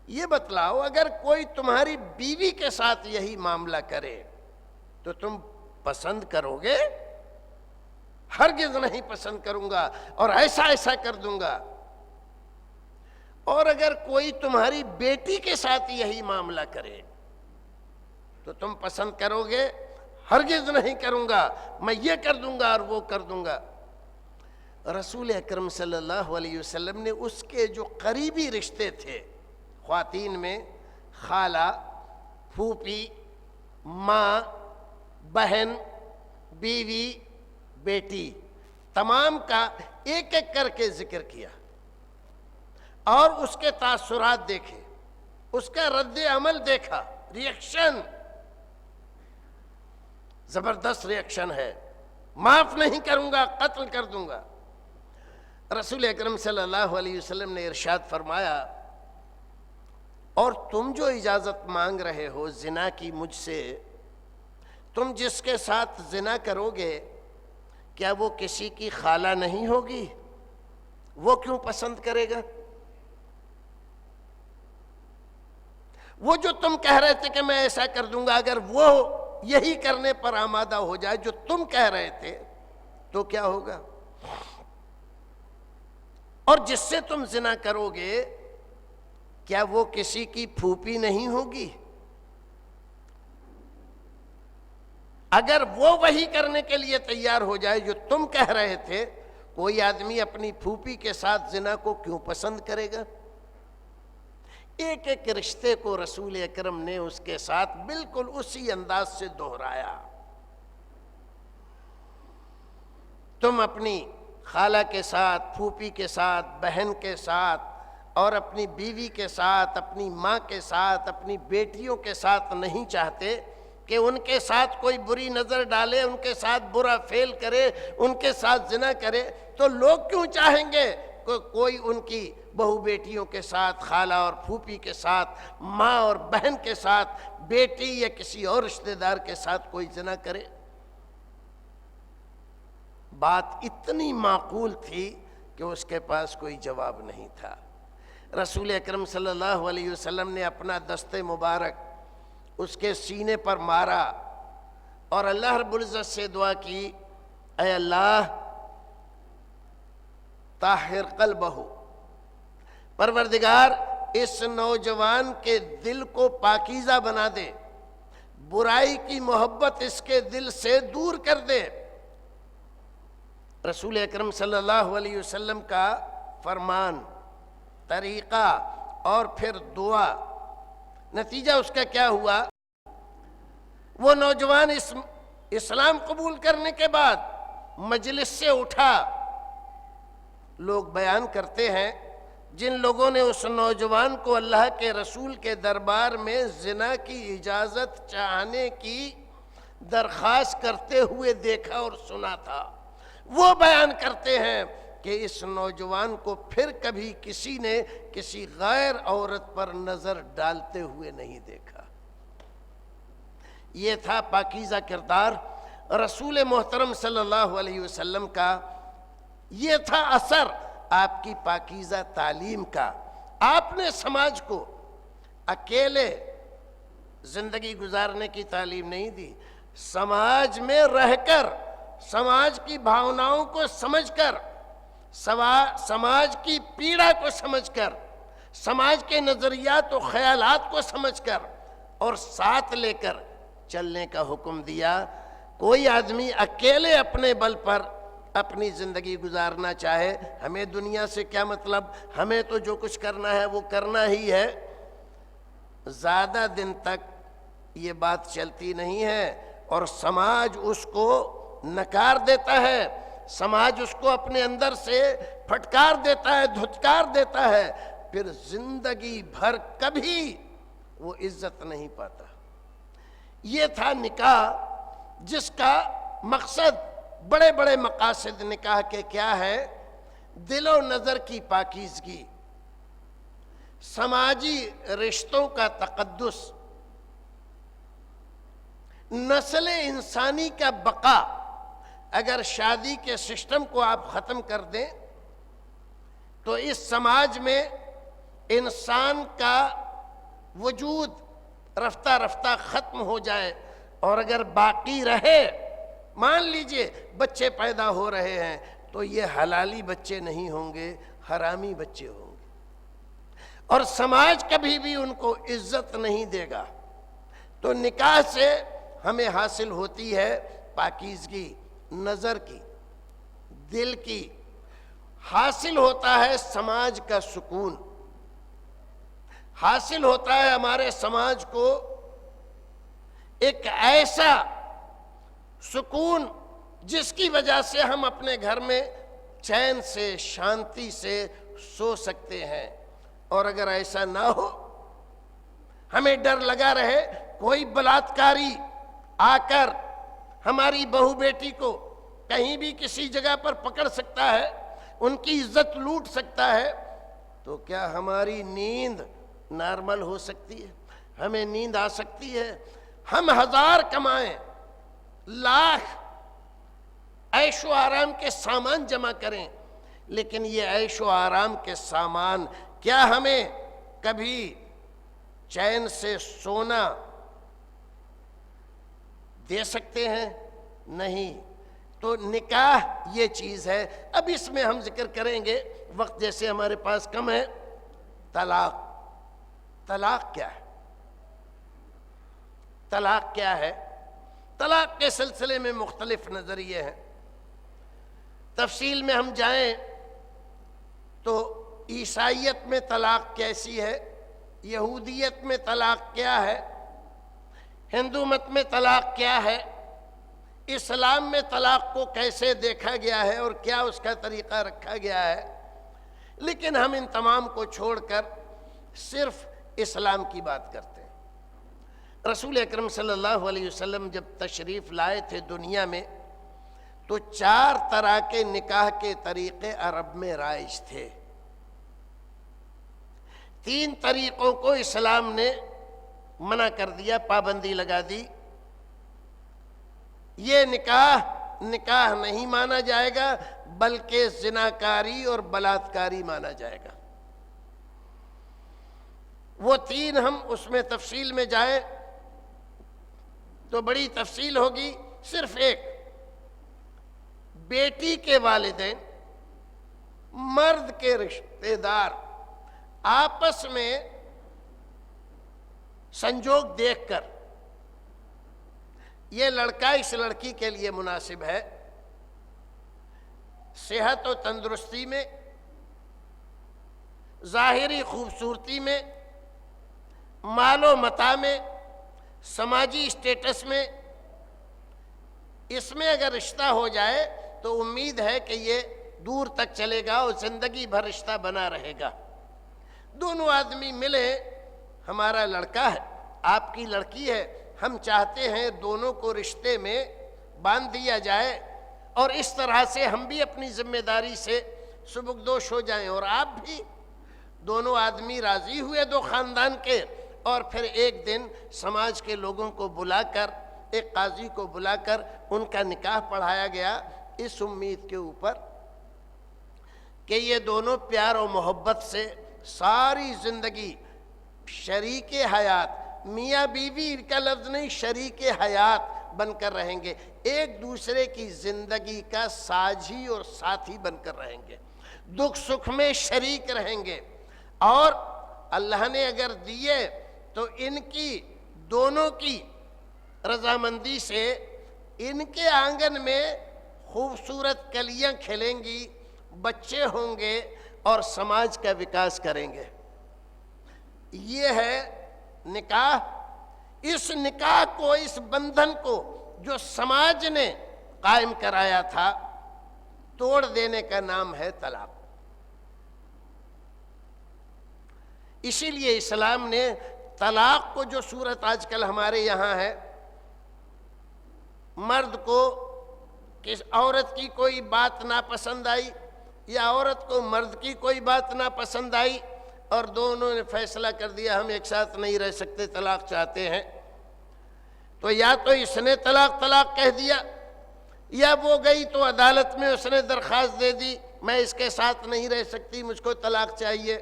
یہ بتلاؤ اگر کوئی تمہاری بیوی کے ساتھ یہی معاملہ کرے تو تم پسند کرو گے؟ ہرگز نہیں پسند کروں گا، اور ایسا ایسا کر دوں گا۔ اور اگر کوئی تمہاری بیٹی کے ساتھ یہی معاملہ کرے تو تم پسند کرو گے؟ ہرگز نہیں کروں گا، میں یہ کر دوں گا اور وہ کر دوں گا۔ رسول اکرم صلی اللہ علیہ وسلم نے اس کے جو قریبی رشتے تھے خواتین میں، خالہ، پھوپھی، ماں، بہن، بیوی، بیٹی، تمام کا ایک ایک کر کے ذکر کیا اور اس کے تاثرات دیکھے، اس کا رد عمل دیکھا، ریئیکشن زبردست ریئیکشن ہے، معاف نہیں کروں گا، قتل کر دوں گا۔ رسول اکرم صلی اللہ علیہ وسلم نے ارشاد فرمایا، اور تم جو اجازت مانگ رہے ہو زنا کی مجھ سے، تم جس کے ساتھ زنا کرو گے کیا وہ کسی کی خالہ نہیں ہوگی؟ وہ کیوں پسند کرے گا؟ وہ جو تم کہہ رہے تھے کہ میں ایسا کر دوں گا، اگر وہ یہی کرنے پر آمادہ ہو جائے جو تم کہہ رہے تھے تو کیا ہوگا؟ اور جس سے تم زنا کرو گے کیا وہ کسی کی پھوپھی نہیں ہوگی؟ اگر وہ وہی کرنے کے لیے تیار ہو جائے جو تم کہہ رہے تھے، کوئی آدمی اپنی پھوپھی کے ساتھ زنا کو کیوں پسند کرے گا؟ ایک ایک رشتے کو رسول اکرم نے اس کے ساتھ بالکل اسی انداز سے دہرایا۔ تم اپنی خالہ کے ساتھ، پھوپھی کے ساتھ، بہن کے ساتھ اور اپنی بیوی کے ساتھ، اپنی ماں کے ساتھ، اپنی بیٹیوں کے ساتھ نہیں چاہتے کہ ان کے ساتھ کوئی بری نظر ڈالے، ان کے ساتھ برا فعل کرے، ان کے ساتھ زنا کرے، تو لوگ کیوں چاہیں گے کہ کوئی ان کی بہو بیٹیوں کے ساتھ، خالہ اور پھوپھی کے ساتھ، ماں اور بہن کے ساتھ، بیٹی یا کسی اور رشتہ دار کے ساتھ کوئی زنا کرے؟ بات اتنی معقول تھی کہ اس کے پاس کوئی جواب نہیں تھا۔ رسول اکرم صلی اللہ علیہ وسلم نے اپنا دست مبارک اس کے سینے پر مارا اور اللہ رب العزت سے دعا کی، اے اللہ طاہر قلبہ، پروردگار اس نوجوان کے دل کو پاکیزہ بنا دے، برائی کی محبت اس کے دل سے دور کر دے۔ رسول اکرم صلی اللہ علیہ وسلم کا فرمان، طریقہ اور پھر دعا، نتیجہ اس کا کیا ہوا؟ وہ نوجوان اسلام قبول کرنے کے بعد مجلس سے اٹھا۔ لوگ بیان کرتے ہیں جن لوگوں نے اس نوجوان کو اللہ کے رسول کے دربار میں زنا کی اجازت چاہنے کی درخواست کرتے ہوئے دیکھا اور سنا تھا، وہ بیان کرتے ہیں کہ اس نوجوان کو پھر کبھی کسی نے کسی غیر عورت پر نظر ڈالتے ہوئے نہیں دیکھا۔ یہ تھا پاکیزہ کردار رسول محترم صلی اللہ علیہ وسلم کا، یہ تھا اثر آپ کی پاکیزہ تعلیم کا۔ آپ نے سماج کو اکیلے زندگی گزارنے کی تعلیم نہیں دی، سماج میں رہ کر، سماج کی بھاوناؤں کو سمجھ کر، سماج کی پیڑا کو سمجھ کر، سماج کے نظریات و خیالات کو سمجھ کر اور ساتھ لے کر چلنے کا حکم دیا۔ کوئی آدمی اکیلے اپنے بل پر اپنی زندگی گزارنا چاہے، ہمیں دنیا سے کیا مطلب، ہمیں تو جو کچھ کرنا ہے وہ کرنا ہی ہے، زیادہ دن تک یہ بات چلتی نہیں ہے اور سماج اس کو نکار دیتا ہے، سماج اس کو اپنے اندر سے پھٹکار دیتا ہے، دھتکار دیتا ہے، پھر زندگی بھر کبھی وہ عزت نہیں پاتا۔ یہ تھا نکاح، جس کا مقصد، بڑے بڑے مقاصد نکاح کے کیا ہے؟ دل و نظر کی پاکیزگی، سماجی رشتوں کا تقدس، نسل انسانی کا بقا۔ اگر شادی کے سسٹم کو آپ ختم کر دیں تو اس سماج میں انسان کا وجود رفتہ رفتہ ختم ہو جائے، اور اگر باقی رہے، مان لیجئے بچے پیدا ہو رہے ہیں تو یہ حلالی بچے نہیں ہوں گے، حرامی بچے ہوں گے، اور سماج کبھی بھی ان کو عزت نہیں دے گا۔ تو نکاح سے ہمیں حاصل ہوتی ہے پاکیزگی نظر کی، دل کی، حاصل ہوتا ہے سماج کا سکون، حاصل ہوتا ہے ہمارے سماج کو ایک ایسا سکون جس کی وجہ سے ہم اپنے گھر میں چین سے، شانتی سے سو سکتے ہیں۔ اور اگر ایسا نہ ہو، ہمیں ڈر لگا رہے کوئی بلاتکاری آ کر ہماری بہو بیٹی کو کہیں بھی کسی جگہ پر پکڑ سکتا ہے، ان کی عزت لوٹ سکتا ہے، تو کیا ہماری نیند نارمل ہو سکتی ہے؟ ہمیں نیند آ سکتی ہے؟ ہم ہزار کمائیں لاکھ عیش و آرام کے سامان جمع کریں، لیکن یہ عیش و آرام کے سامان کیا ہمیں کبھی چین سے سونا دے سکتے ہیں؟ نہیں۔ تو نکاح یہ چیز ہے۔ اب اس میں ہم ذکر کریں گے، وقت جیسے ہمارے پاس کم ہے، طلاق۔ طلاق کیا ہے؟ طلاق کیا ہے؟ طلاق کے سلسلے میں مختلف نظریے ہیں۔ تفصیل میں ہم جائیں تو عیسائیت میں طلاق کیسی ہے، یہودیت میں طلاق کیا ہے، ہندو مت میں طلاق کیا ہے، اسلام میں طلاق کو کیسے دیکھا گیا ہے اور کیا اس کا طریقہ رکھا گیا ہے، لیکن ہم ان تمام کو چھوڑ کر صرف اسلام کی بات کرتے ہیں۔ رسول اکرم صلی اللہ علیہ وسلم جب تشریف لائے تھے دنیا میں تو 4 طرح کے نکاح کے طریقے عرب میں رائج تھے۔ 3 طریقوں کو اسلام نے منع کر دیا، پابندی لگا دی۔ یہ نکاح نہیں مانا جائے گا، بلکہ زناکاری اور بلاتکاری مانا جائے گا۔ وہ 3 ہم اس میں تفصیل میں جائیں تو بڑی تفصیل ہوگی۔ صرف ایک، بیٹی کے والدین، مرد کے رشتہ دار آپس میں سنجوگ دیکھ کر یہ لڑکا اس لڑکی کے لیے مناسب ہے، صحت و تندرستی میں، ظاہری خوبصورتی میں، مال و متاع میں، سماجی اسٹیٹس میں، اس میں اگر رشتہ ہو جائے تو امید ہے کہ یہ دور تک چلے گا اور زندگی بھر رشتہ بنا رہے گا۔ دونوں آدمی ملے، ہمارا لڑکا ہے، آپ کی لڑکی ہے، ہم چاہتے ہیں دونوں کو رشتے میں باندھ دیا جائے اور اس طرح سے ہم بھی اپنی ذمہ داری سے سبکدوش ہو جائیں اور آپ بھی۔ دونوں آدمی راضی ہوئے، دو خاندان کے، اور پھر ایک دن سماج کے لوگوں کو بلا کر، ایک قاضی کو بلا کر ان کا نکاح پڑھایا گیا، اس امید کے اوپر کہ یہ دونوں پیار و محبت سے ساری زندگی شریک حیات، میاں بیوی کا لفظ نہیں، شریک حیات بن کر رہیں گے، ایک دوسرے کی زندگی کا ساجھی اور ساتھی بن کر رہیں گے، دکھ سکھ میں شریک رہیں گے، اور اللہ نے اگر دیے تو ان کی دونوں کی رضامندی سے ان کے آنگن میں خوبصورت کلیاں کھلیں گی، بچے ہوں گے اور سماج کا وکاس کریں گے۔ یہ ہے نکاح۔ اس نکاح کو، اس بندھن کو جو سماج نے قائم کرایا تھا، توڑ دینے کا نام ہے طلاق۔ اسی لیے اسلام نے طلاق کو، جو صورت آج کل ہمارے یہاں ہے، مرد کو کس عورت کی کوئی بات ناپسند آئی یا عورت کو مرد کی کوئی بات ناپسند آئی اور دونوں نے فیصلہ کر دیا ہم ایک ساتھ نہیں رہ سکتے، طلاق چاہتے ہیں، تو یا تو اس نے طلاق کہہ دیا، یا وہ گئی تو عدالت میں اس نے درخواست دے دی میں اس کے ساتھ نہیں رہ سکتی، مجھ کو طلاق چاہیے۔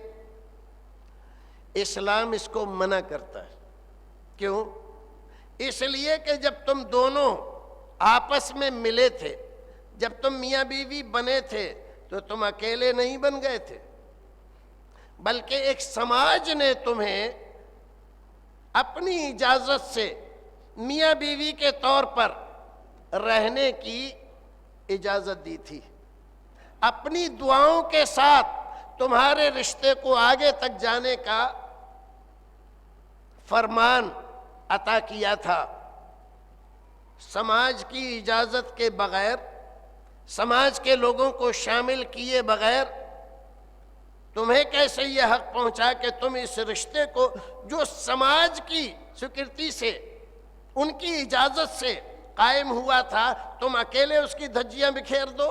اسلام اس کو منع کرتا ہے۔ کیوں؟ اس لیے کہ جب تم دونوں آپس میں ملے تھے، جب تم میاں بیوی بنے تھے تو تم اکیلے نہیں بن گئے تھے، بلکہ ایک سماج نے تمہیں اپنی اجازت سے میاں بیوی کے طور پر رہنے کی اجازت دی تھی، اپنی دعاؤں کے ساتھ تمہارے رشتے کو آگے تک جانے کا فرمان عطا کیا تھا۔ سماج کی اجازت کے بغیر، سماج کے لوگوں کو شامل کیے بغیر تمہیں کیسے یہ حق پہنچا کہ تم اس رشتے کو جو سماج کی سویکرتی سے، ان کی اجازت سے قائم ہوا تھا، تم اکیلے اس کی دھجیاں بکھیر دو؟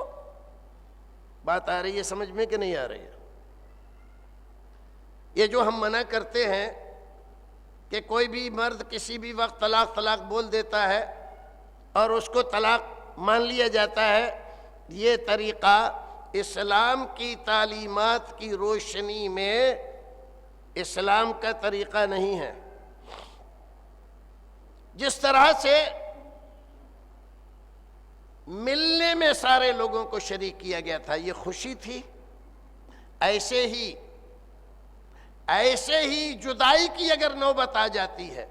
بات آ رہی ہے سمجھ میں کہ نہیں آ رہی ہے؟ یہ جو ہم منع کرتے ہیں کہ کوئی بھی مرد کسی بھی وقت طلاق بول دیتا ہے، اور اس کو طلاق مان لیا جاتا ہے، یہ طریقہ اسلام کی تعلیمات کی روشنی میں اسلام کا طریقہ نہیں ہے۔ جس طرح سے ملنے میں سارے لوگوں کو شریک کیا گیا تھا، یہ خوشی تھی، ایسے ہی جدائی کی اگر نوبت آ جاتی ہے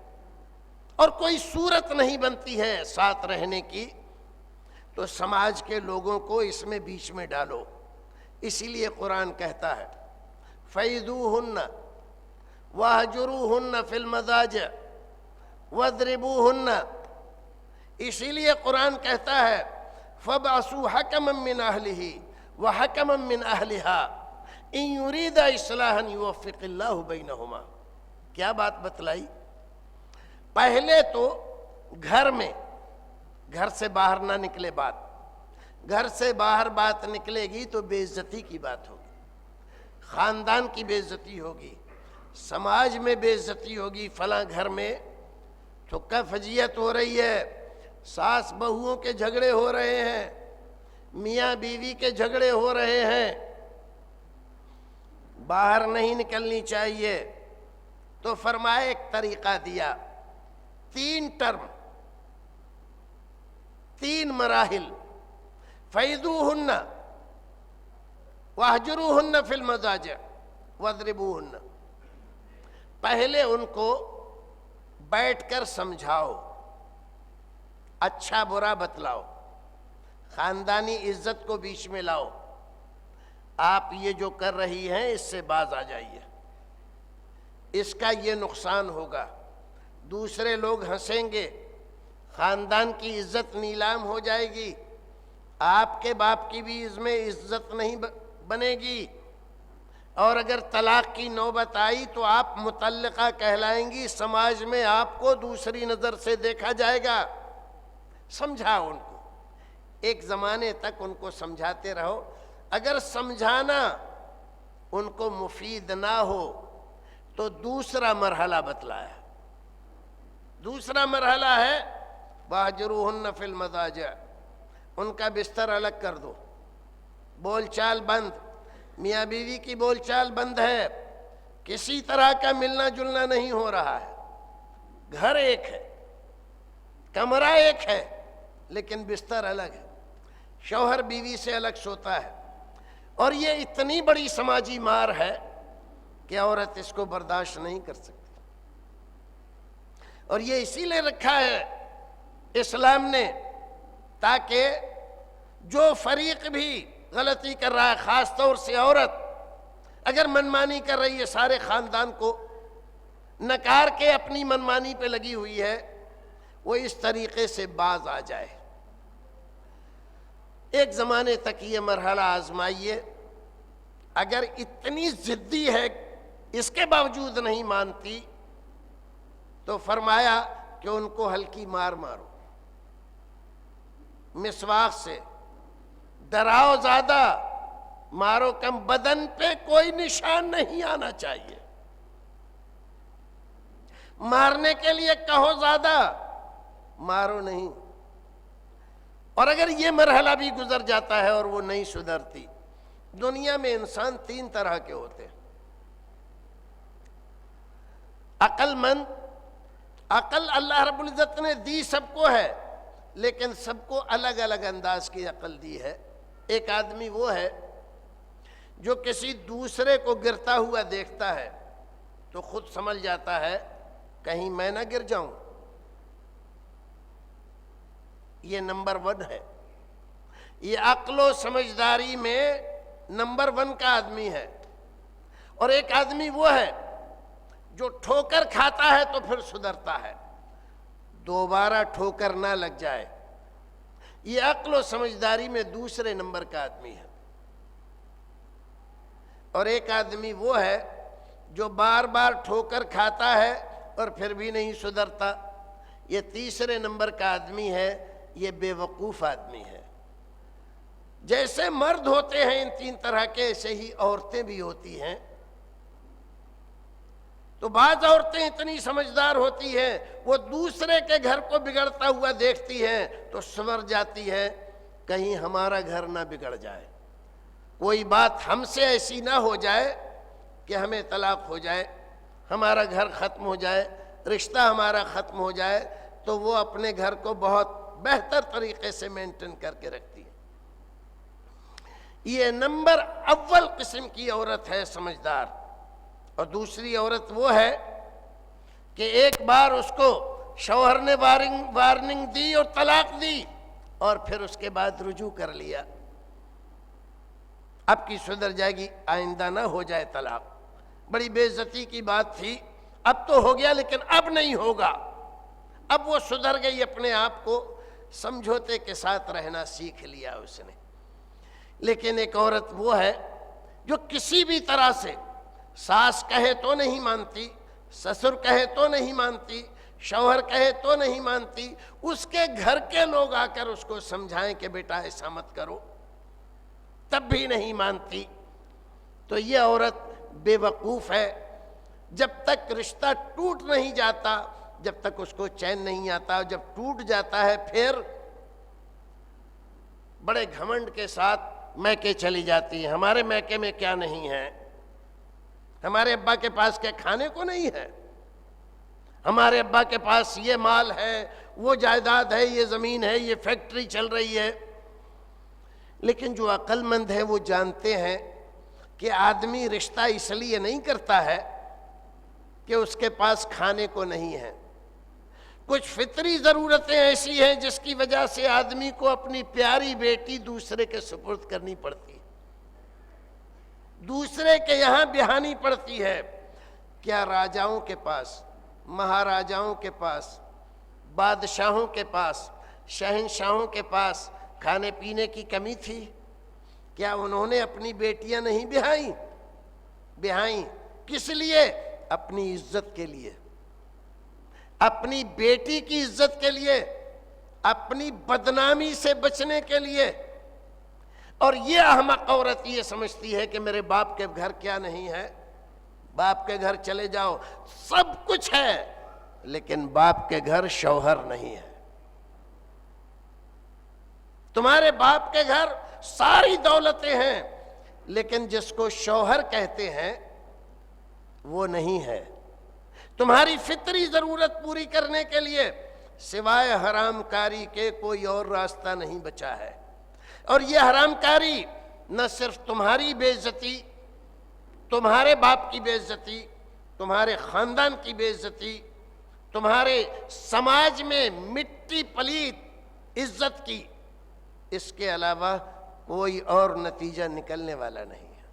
اور کوئی صورت نہیں بنتی ہے ساتھ رہنے کی، تو سماج کے لوگوں کو اس میں بیچ میں ڈالو۔ اسی لیے قرآن کہتا ہے فَإِذُوهُنَّ وَاهْجُرُوهُنَّ فِي الْمَضَاجِعِ وَاضْرِبُوهُنَّ۔ اسی لیے قرآن کہتا ہے فَابْعَثُوا حَكَمًا مِّنْ أَهْلِهِ وَحَكَمًا مِّنْ أَهْلِهَا إِن يُرِيدَا إِصْلَاحًا يُوَفِّقِ اللَّهُ بَيْنَهُمَا۔ کیا بات بتلائی؟ پہلے تو گھر سے باہر نہ نکلے بات، گھر سے باہر بات نکلے گی تو بے عزتی کی بات ہوگی، خاندان کی بے عزتی ہوگی، سماج میں بے عزتی ہوگی، فلاں گھر میں ٹھکا فجیت ہو رہی ہے، ساس بہوؤں کے جھگڑے ہو رہے ہیں، میاں بیوی کے جھگڑے ہو رہے ہیں، باہر نہیں نکلنی چاہیے۔ تو فرمائے ایک طریقہ دیا، 3 ٹرم، 3 مراحل، فَإِذُوهُنَّ وَاهْجُرُوهُنَّ فِي الْمَضَاجِعِ وَاضْرِبُوهُنَّ۔ پہلے ان کو بیٹھ کر سمجھاؤ، اچھا برا بتلاؤ، خاندانی عزت کو بیچ میں لاؤ، آپ یہ جو کر رہی ہیں اس سے باز آ جائیے، اس کا یہ نقصان ہوگا، دوسرے لوگ ہنسیں گے، خاندان کی عزت نیلام ہو جائے گی، آپ کے باپ کی بھی اس میں عزت نہیں بنے گی، اور اگر طلاق کی نوبت آئی تو آپ مطلقہ کہلائیں گی، سماج میں آپ کو دوسری نظر سے دیکھا جائے گا۔ سمجھاؤ ان کو، ایک زمانے تک ان کو سمجھاتے رہو، اگر سمجھانا ان کو مفید نہ ہو تو دوسرا مرحلہ بتلایا، دوسرا مرحلہ ہے وَاهْجُرُوهُنَّ فِي الْمَضَاجِعِ، ان کا بستر الگ کر دو، بول چال بند، میاں بیوی کی بول چال بند ہے، کسی طرح کا ملنا جلنا نہیں ہو رہا ہے، گھر ایک ہے، کمرہ ایک ہے، لیکن بستر الگ ہے، شوہر بیوی سے الگ سوتا ہے، اور یہ اتنی بڑی سماجی مار ہے کہ عورت اس کو برداشت نہیں کر سکتی، اور یہ اسی لیے رکھا ہے اسلام نے تاکہ جو فریق بھی غلطی کر رہا ہے، خاص طور سے عورت اگر منمانی کر رہی ہے، سارے خاندان کو نکار کے اپنی منمانی پہ لگی ہوئی ہے، وہ اس طریقے سے باز آ جائے۔ ایک زمانے تک یہ مرحلہ آزمائیے، اگر اتنی ضدی ہے اس کے باوجود نہیں مانتی تو فرمایا کہ ان کو ہلکی مار مارو، مسواک سے ڈراؤ، زیادہ مارو کم، بدن پہ کوئی نشان نہیں آنا چاہیے، مارنے کے لیے کہو زیادہ، مارو نہیں۔ اور اگر یہ مرحلہ بھی گزر جاتا ہے اور وہ نہیں سدھرتی، دنیا میں انسان 3 طرح کے ہوتے ہیں، عقل مند، عقل اللہ رب العزت نے دی سب کو ہے، لیکن سب کو الگ الگ انداز کی عقل دی ہے۔ ایک آدمی وہ ہے جو کسی دوسرے کو گرتا ہوا دیکھتا ہے تو خود سمجھ جاتا ہے کہیں میں نہ گر جاؤں، یہ نمبر 1 ہے، یہ عقل و سمجھداری میں نمبر 1 کا آدمی ہے۔ اور ایک آدمی وہ ہے جو ٹھوکر کھاتا ہے تو پھر سدھرتا ہے، دوبارہ ٹھوکر نہ لگ جائے، یہ عقل و سمجھداری میں دوسرے نمبر کا آدمی ہے۔ اور ایک آدمی وہ ہے جو بار بار ٹھوکر کھاتا ہے اور پھر بھی نہیں سدھرتا، یہ تیسرے نمبر کا آدمی ہے، یہ بے وقوف آدمی ہے۔ جیسے مرد ہوتے ہیں ان 3 طرح کے، ایسے ہی عورتیں بھی ہوتی ہیں۔ تو بعض عورتیں اتنی سمجھدار ہوتی ہیں، وہ دوسرے کے گھر کو بگڑتا ہوا دیکھتی ہیں تو سنور جاتی ہے کہیں ہمارا گھر نہ بگڑ جائے، کوئی بات ہم سے ایسی نہ ہو جائے کہ ہمیں طلاق ہو جائے، ہمارا گھر ختم ہو جائے، رشتہ ہمارا ختم ہو جائے، تو وہ اپنے گھر کو بہت بہتر طریقے سے مینٹین کر کے رکھتی ہے۔ یہ نمبر اول قسم کی عورت ہے سمجھدار۔ اور دوسری عورت وہ ہے کہ ایک بار اس کو شوہر نے وارننگ دی اور طلاق دی اور پھر اس کے بعد رجوع کر لیا، اب کی سدھر جائے گی، آئندہ نہ ہو جائے طلاق، بڑی بے عزتی کی بات تھی، اب تو ہو گیا لیکن اب نہیں ہوگا، اب وہ سدھر گئی، اپنے آپ کو سمجھوتے کے ساتھ رہنا سیکھ لیا اس نے۔ لیکن ایک عورت وہ ہے جو کسی بھی طرح سے ساس کہے تو نہیں مانتی، سسر کہے تو نہیں مانتی، شوہر کہے تو نہیں مانتی، اس کے گھر کے لوگ آ کر اس کو سمجھائیں کہ بیٹا ایسا مت کرو، تب بھی نہیں مانتی۔ تو یہ عورت بے وقوف ہے، جب تک رشتہ ٹوٹ نہیں جاتا، جب تک اس کو چین نہیں آتا، جب ٹوٹ جاتا ہے پھر بڑے گھمنڈ کے ساتھ میکے چلی جاتی ہے، ہمارے میکے میں کیا نہیں ہے، ہمارے ابا کے پاس کیا کھانے کو نہیں ہے، ہمارے ابا کے پاس یہ مال ہے، وہ جائیداد ہے، یہ زمین ہے، یہ فیکٹری چل رہی ہے۔ لیکن جو عقل مند ہے وہ جانتے ہیں کہ آدمی رشتہ اس لیے نہیں کرتا ہے کہ اس کے پاس کھانے کو نہیں ہے، کچھ فطری ضرورتیں ایسی ہیں جس کی وجہ سے آدمی کو اپنی پیاری بیٹی دوسرے کے سپرد کرنی پڑتی ہے، دوسرے کے یہاں بہانی پڑتی ہے۔ کیا راجاؤں کے پاس، مہاراجاؤں کے پاس، بادشاہوں کے پاس، شہنشاہوں کے پاس کھانے پینے کی کمی تھی؟ کیا انہوں نے اپنی بیٹیاں نہیں بہائیں؟ کس لیے؟ اپنی عزت کے لیے، اپنی بیٹی کی عزت کے لیے، اپنی بدنامی سے بچنے کے لیے۔ اور یہ احمق عورت یہ سمجھتی ہے کہ میرے باپ کے گھر کیا نہیں ہے، باپ کے گھر چلے جاؤ سب کچھ ہے، لیکن باپ کے گھر شوہر نہیں ہے۔ تمہارے باپ کے گھر ساری دولتیں ہیں، لیکن جس کو شوہر کہتے ہیں وہ نہیں ہے۔ تمہاری فطری ضرورت پوری کرنے کے لیے سوائے حرام کاری کے کوئی اور راستہ نہیں بچا ہے۔ اور یہ حرام کاری نہ صرف تمہاری بے عزتی، تمہارے باپ کی بے عزتی، تمہارے خاندان کی بے عزتی، تمہارے سماج میں مٹی پلیت عزت کی، اس کے علاوہ کوئی اور نتیجہ نکلنے والا نہیں ہے۔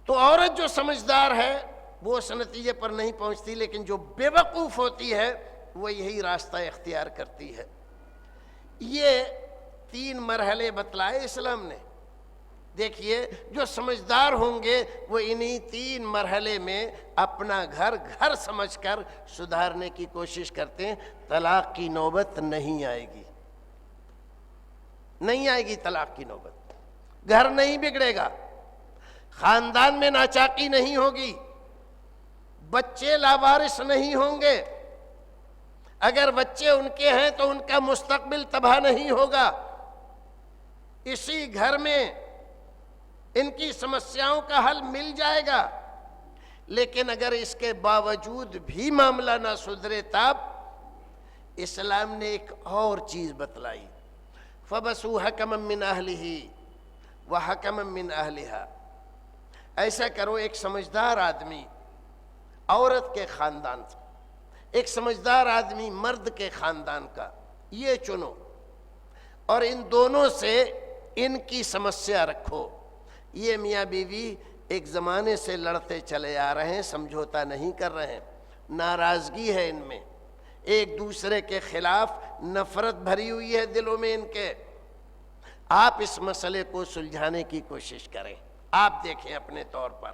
تو عورت جو سمجھدار ہے وہ اس نتیجے پر نہیں پہنچتی، لیکن جو بے وقوف ہوتی ہے وہ یہی راستہ اختیار کرتی ہے۔ یہ 3 مرحلے بتلائے اسلام نے۔ دیکھیے جو سمجھدار ہوں گے وہ انہی 3 مرحلے میں اپنا گھر سمجھ کر سدھارنے کی کوشش کرتے ہیں، طلاق کی نوبت نہیں آئے گی، نہیں آئے گی طلاق کی نوبت، گھر نہیں بگڑے گا، خاندان میں ناچاکی نہیں ہوگی، بچے لاوارث نہیں ہوں گے، اگر بچے ان کے ہیں تو ان کا مستقبل تباہ نہیں ہوگا، اسی گھر میں ان کی سمسیاؤں کا حل مل جائے گا۔ لیکن اگر اس کے باوجود بھی معاملہ نہ سدھرے تب اسلام نے ایک اور چیز بتلائی، فَبَسُوا حَكَمًا مِّنْ أَهْلِهِ وَحَكَمًا مِّنْ أَهْلِهَا۔ ایسا کرو ایک سمجھدار آدمی عورت کے خاندان سے، ایک سمجھدار آدمی مرد کے خاندان کا یہ چنو، اور ان دونوں سے ان کی سمسیا رکھو۔ یہ میاں بیوی ایک زمانے سے لڑتے چلے آ رہے ہیں، سمجھوتا نہیں کر رہے ہیں، ناراضگی ہے ان میں، ایک دوسرے کے خلاف نفرت بھری ہوئی ہے دلوں میں ان کے۔ آپ اس مسئلے کو سلجھانے کی کوشش کریں۔ آپ دیکھیں اپنے طور پر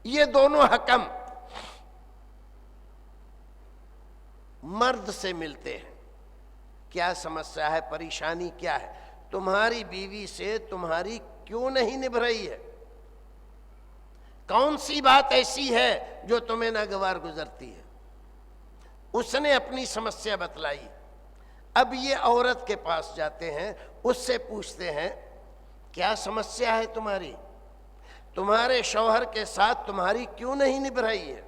یہ دونوں حکم مرد سے ملتے ہیں، کیا سمسیا ہے، پریشانی کیا ہے، تمہاری بیوی سے تمہاری کیوں نہیں نبھ رہی ہے، کون سی بات ایسی ہے جو تمہیں ناگوار گزرتی ہے؟ اس نے اپنی سمسیا بتلائی۔ اب یہ عورت کے پاس جاتے ہیں، اس سے پوچھتے ہیں کیا سمسیا ہے تمہاری؟ تمہارے شوہر کے ساتھ تمہاری کیوں نہیں نبھ رہی ہے؟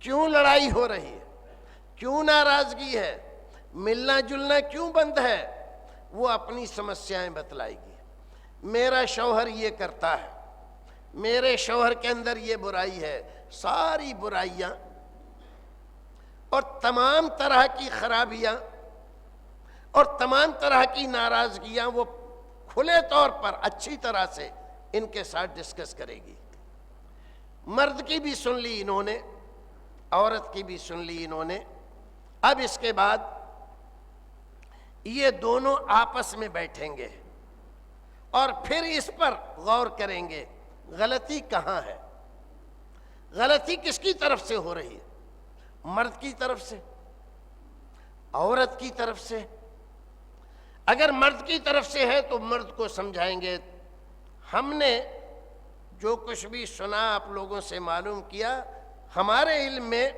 کیوں لڑائی ہو رہی ہے؟ کیوں ناراضگی ہے؟ ملنا جلنا کیوں بند ہے؟ وہ اپنی سمسیایں بتلائے گی۔ میرا شوہر یہ کرتا ہے، میرے شوہر کے اندر یہ برائی ہے، ساری برائیاں اور تمام طرح کی خرابیاں اور تمام طرح کی ناراضگیاں وہ کھلے طور پر اچھی طرح سے ان کے ساتھ ڈسکس کرے گی۔ مرد کی بھی سن لی انہوں نے، عورت کی بھی سن لی انہوں نے۔ اب اس کے بعد یہ دونوں آپس میں بیٹھیں گے اور پھر اس پر غور کریں گے غلطی کہاں ہے، غلطی کس کی طرف سے ہو رہی ہے، مرد کی طرف سے، عورت کی طرف سے؟ اگر مرد کی طرف سے ہے تو مرد کو سمجھائیں گے ہم نے جو کچھ بھی سنا آپ لوگوں سے معلوم کیا، ہمارے علم میں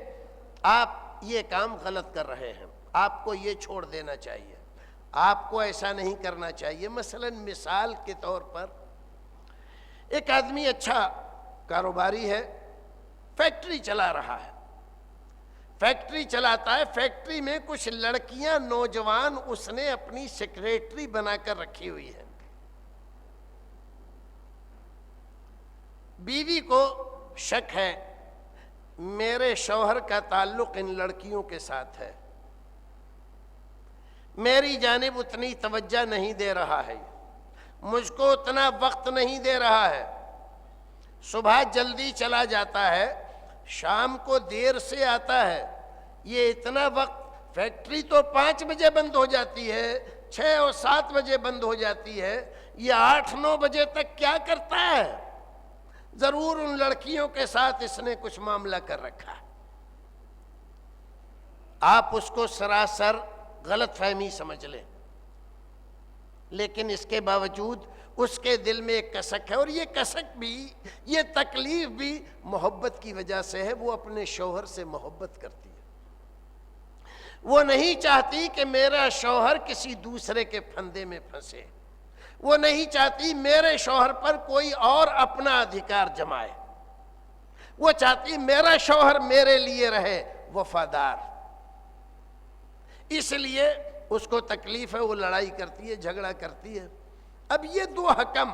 آپ یہ کام غلط کر رہے ہیں، آپ کو یہ چھوڑ دینا چاہیے، آپ کو ایسا نہیں کرنا چاہیے۔ مثلا مثال کے طور پر ایک آدمی اچھا کاروباری ہے، فیکٹری چلا رہا ہے، فیکٹری چلاتا ہے، فیکٹری میں کچھ لڑکیاں نوجوان اس نے اپنی سیکریٹری بنا کر رکھی ہوئی ہے۔ بیوی کو شک ہے میرے شوہر کا تعلق ان لڑکیوں کے ساتھ ہے، میری جانب اتنی توجہ نہیں دے رہا ہے، مجھ کو اتنا وقت نہیں دے رہا ہے، صبح جلدی چلا جاتا ہے، شام کو دیر سے آتا ہے، یہ اتنا وقت، فیکٹری تو 5 بجے بند ہو جاتی ہے، 6 اور 7 بجے بند ہو جاتی ہے، یہ 8-9 بجے تک کیا کرتا ہے؟ ضرور ان لڑکیوں کے ساتھ اس نے کچھ معاملہ کر رکھا ہے۔ آپ اس کو سراسر غلط فہمی سمجھ لیں، لیکن اس کے باوجود اس کے دل میں ایک کسک ہے، اور یہ کسک بھی، یہ تکلیف بھی محبت کی وجہ سے ہے۔ وہ اپنے شوہر سے محبت کرتی ہے، وہ نہیں چاہتی کہ میرا شوہر کسی دوسرے کے پھندے میں پھنسے، وہ نہیں چاہتی میرے شوہر پر کوئی اور اپنا ادھیکار جمائے، وہ چاہتی میرا شوہر میرے لیے رہے وفادار۔ اس لیے اس کو تکلیف ہے، وہ لڑائی کرتی ہے، جھگڑا کرتی ہے۔ اب یہ دو حکم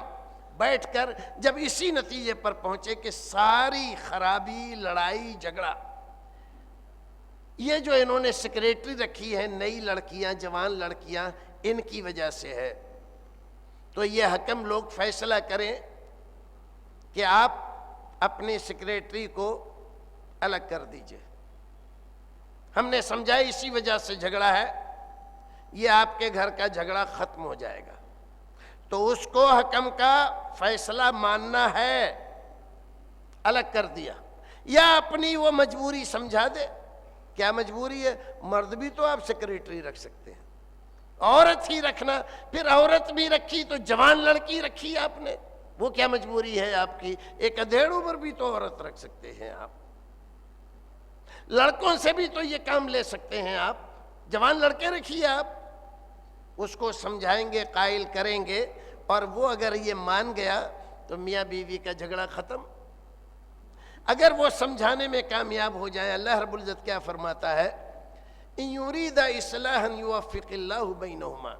بیٹھ کر جب اسی نتیجے پر پہنچے کہ ساری خرابی، لڑائی، جھگڑا یہ جو انہوں نے سیکریٹری رکھی ہے، نئی لڑکیاں، جوان لڑکیاں، ان کی وجہ سے ہے، تو یہ حکم لوگ فیصلہ کریں کہ آپ اپنی سیکریٹری کو الگ کر دیجئے، ہم نے سمجھا اسی وجہ سے جھگڑا ہے، یہ آپ کے گھر کا جھگڑا ختم ہو جائے گا، تو اس کو حکم کا فیصلہ ماننا ہے، الگ کر دیا، یا اپنی وہ مجبوری سمجھا دے۔ کیا مجبوری ہے؟ مرد بھی تو آپ سیکریٹری رکھ سکتے ہیں، عورت ہی رکھنا، پھر عورت بھی رکھی تو جوان لڑکی رکھی آپ نے، وہ کیا مجبوری ہے آپ کی؟ ایک ادھیڑ عمر بھی تو عورت رکھ سکتے ہیں آپ، لڑکوں سے بھی تو یہ کام لے سکتے ہیں آپ، جوان لڑکے رکھیے آپ۔ اس کو سمجھائیں گے، قائل کریں گے، اور وہ اگر یہ مان گیا تو میاں بیوی کا جھگڑا ختم۔ اگر وہ سمجھانے میں کامیاب ہو جائے، اللہ رب العزت کیا فرماتا ہے؟ ان یرید اصلاحا یوفق اللہ بینہما،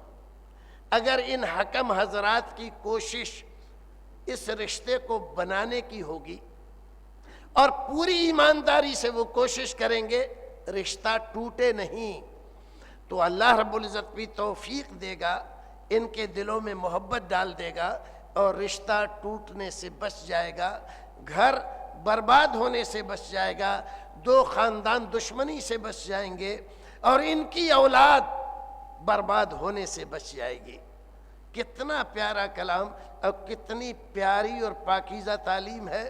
اگر ان حکم حضرات کی کوشش اس رشتے کو بنانے کی ہوگی اور پوری ایمانداری سے وہ کوشش کریں گے رشتہ ٹوٹے نہیں، تو اللہ رب العزت بھی توفیق دے گا، ان کے دلوں میں محبت ڈال دے گا، اور رشتہ ٹوٹنے سے بچ جائے گا، گھر برباد ہونے سے بچ جائے گا، دو خاندان دشمنی سے بچ جائیں گے، اور ان کی اولاد برباد ہونے سے بچ جائے گی۔ کتنا پیارا کلام اور کتنی پیاری اور پاکیزہ تعلیم ہے۔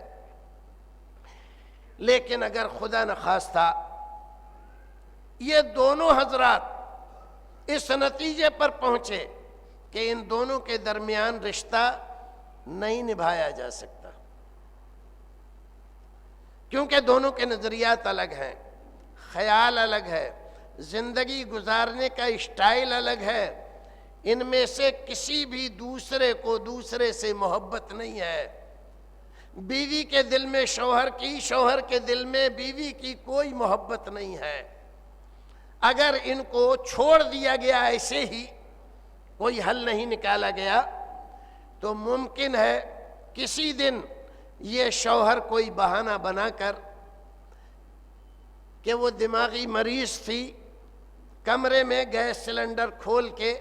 لیکن اگر خدا نخواستہ یہ دونوں حضرات اس نتیجے پر پہنچے کہ ان دونوں کے درمیان رشتہ نہیں نبھایا جا سکتا، کیونکہ دونوں کے نظریات الگ ہیں، خیال الگ ہے، زندگی گزارنے کا اسٹائل الگ ہے۔ ان میں سے کسی بھی دوسرے کو دوسرے سے محبت نہیں ہے۔ بیوی کے دل میں شوہر کی، شوہر کے دل میں بیوی کی کوئی محبت نہیں ہے۔ اگر ان کو چھوڑ دیا گیا ایسے ہی، کوئی حل نہیں نکالا گیا، تو ممکن ہے کسی دن یہ شوہر کوئی بہانہ بنا کر کہ وہ دماغی مریض تھی، کمرے میں گیس سلنڈر کھول کے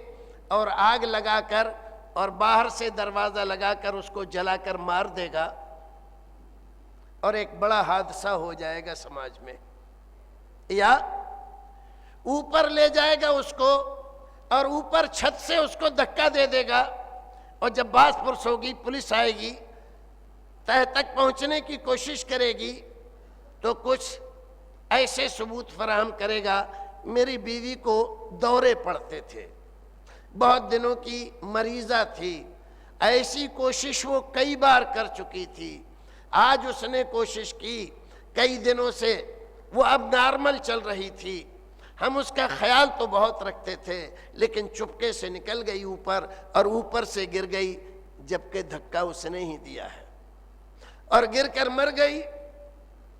اور آگ لگا کر اور باہر سے دروازہ لگا کر اس کو جلا کر مار دے گا، اور ایک بڑا حادثہ ہو جائے گا سماج میں، یا اوپر لے جائے گا اس کو اور اوپر چھت سے اس کو دھکا دے دے گا، اور جب باز پرس ہوگی، پولیس آئے گی، تہ تک پہنچنے کی کوشش کرے گی، تو کچھ ایسے ثبوت فراہم کرے گا، میری بیوی کو دورے پڑتے تھے، بہت دنوں کی مریضہ تھی، ایسی کوشش وہ کئی بار کر چکی تھی، آج اس نے کوشش کی، کئی دنوں سے وہ اب نارمل چل رہی تھی، ہم اس کا خیال تو بہت رکھتے تھے، لیکن چپکے سے نکل گئی اوپر، اور اوپر سے گر گئی، جبکہ دھکا اس نے ہی دیا ہے، اور گر کر مر گئی،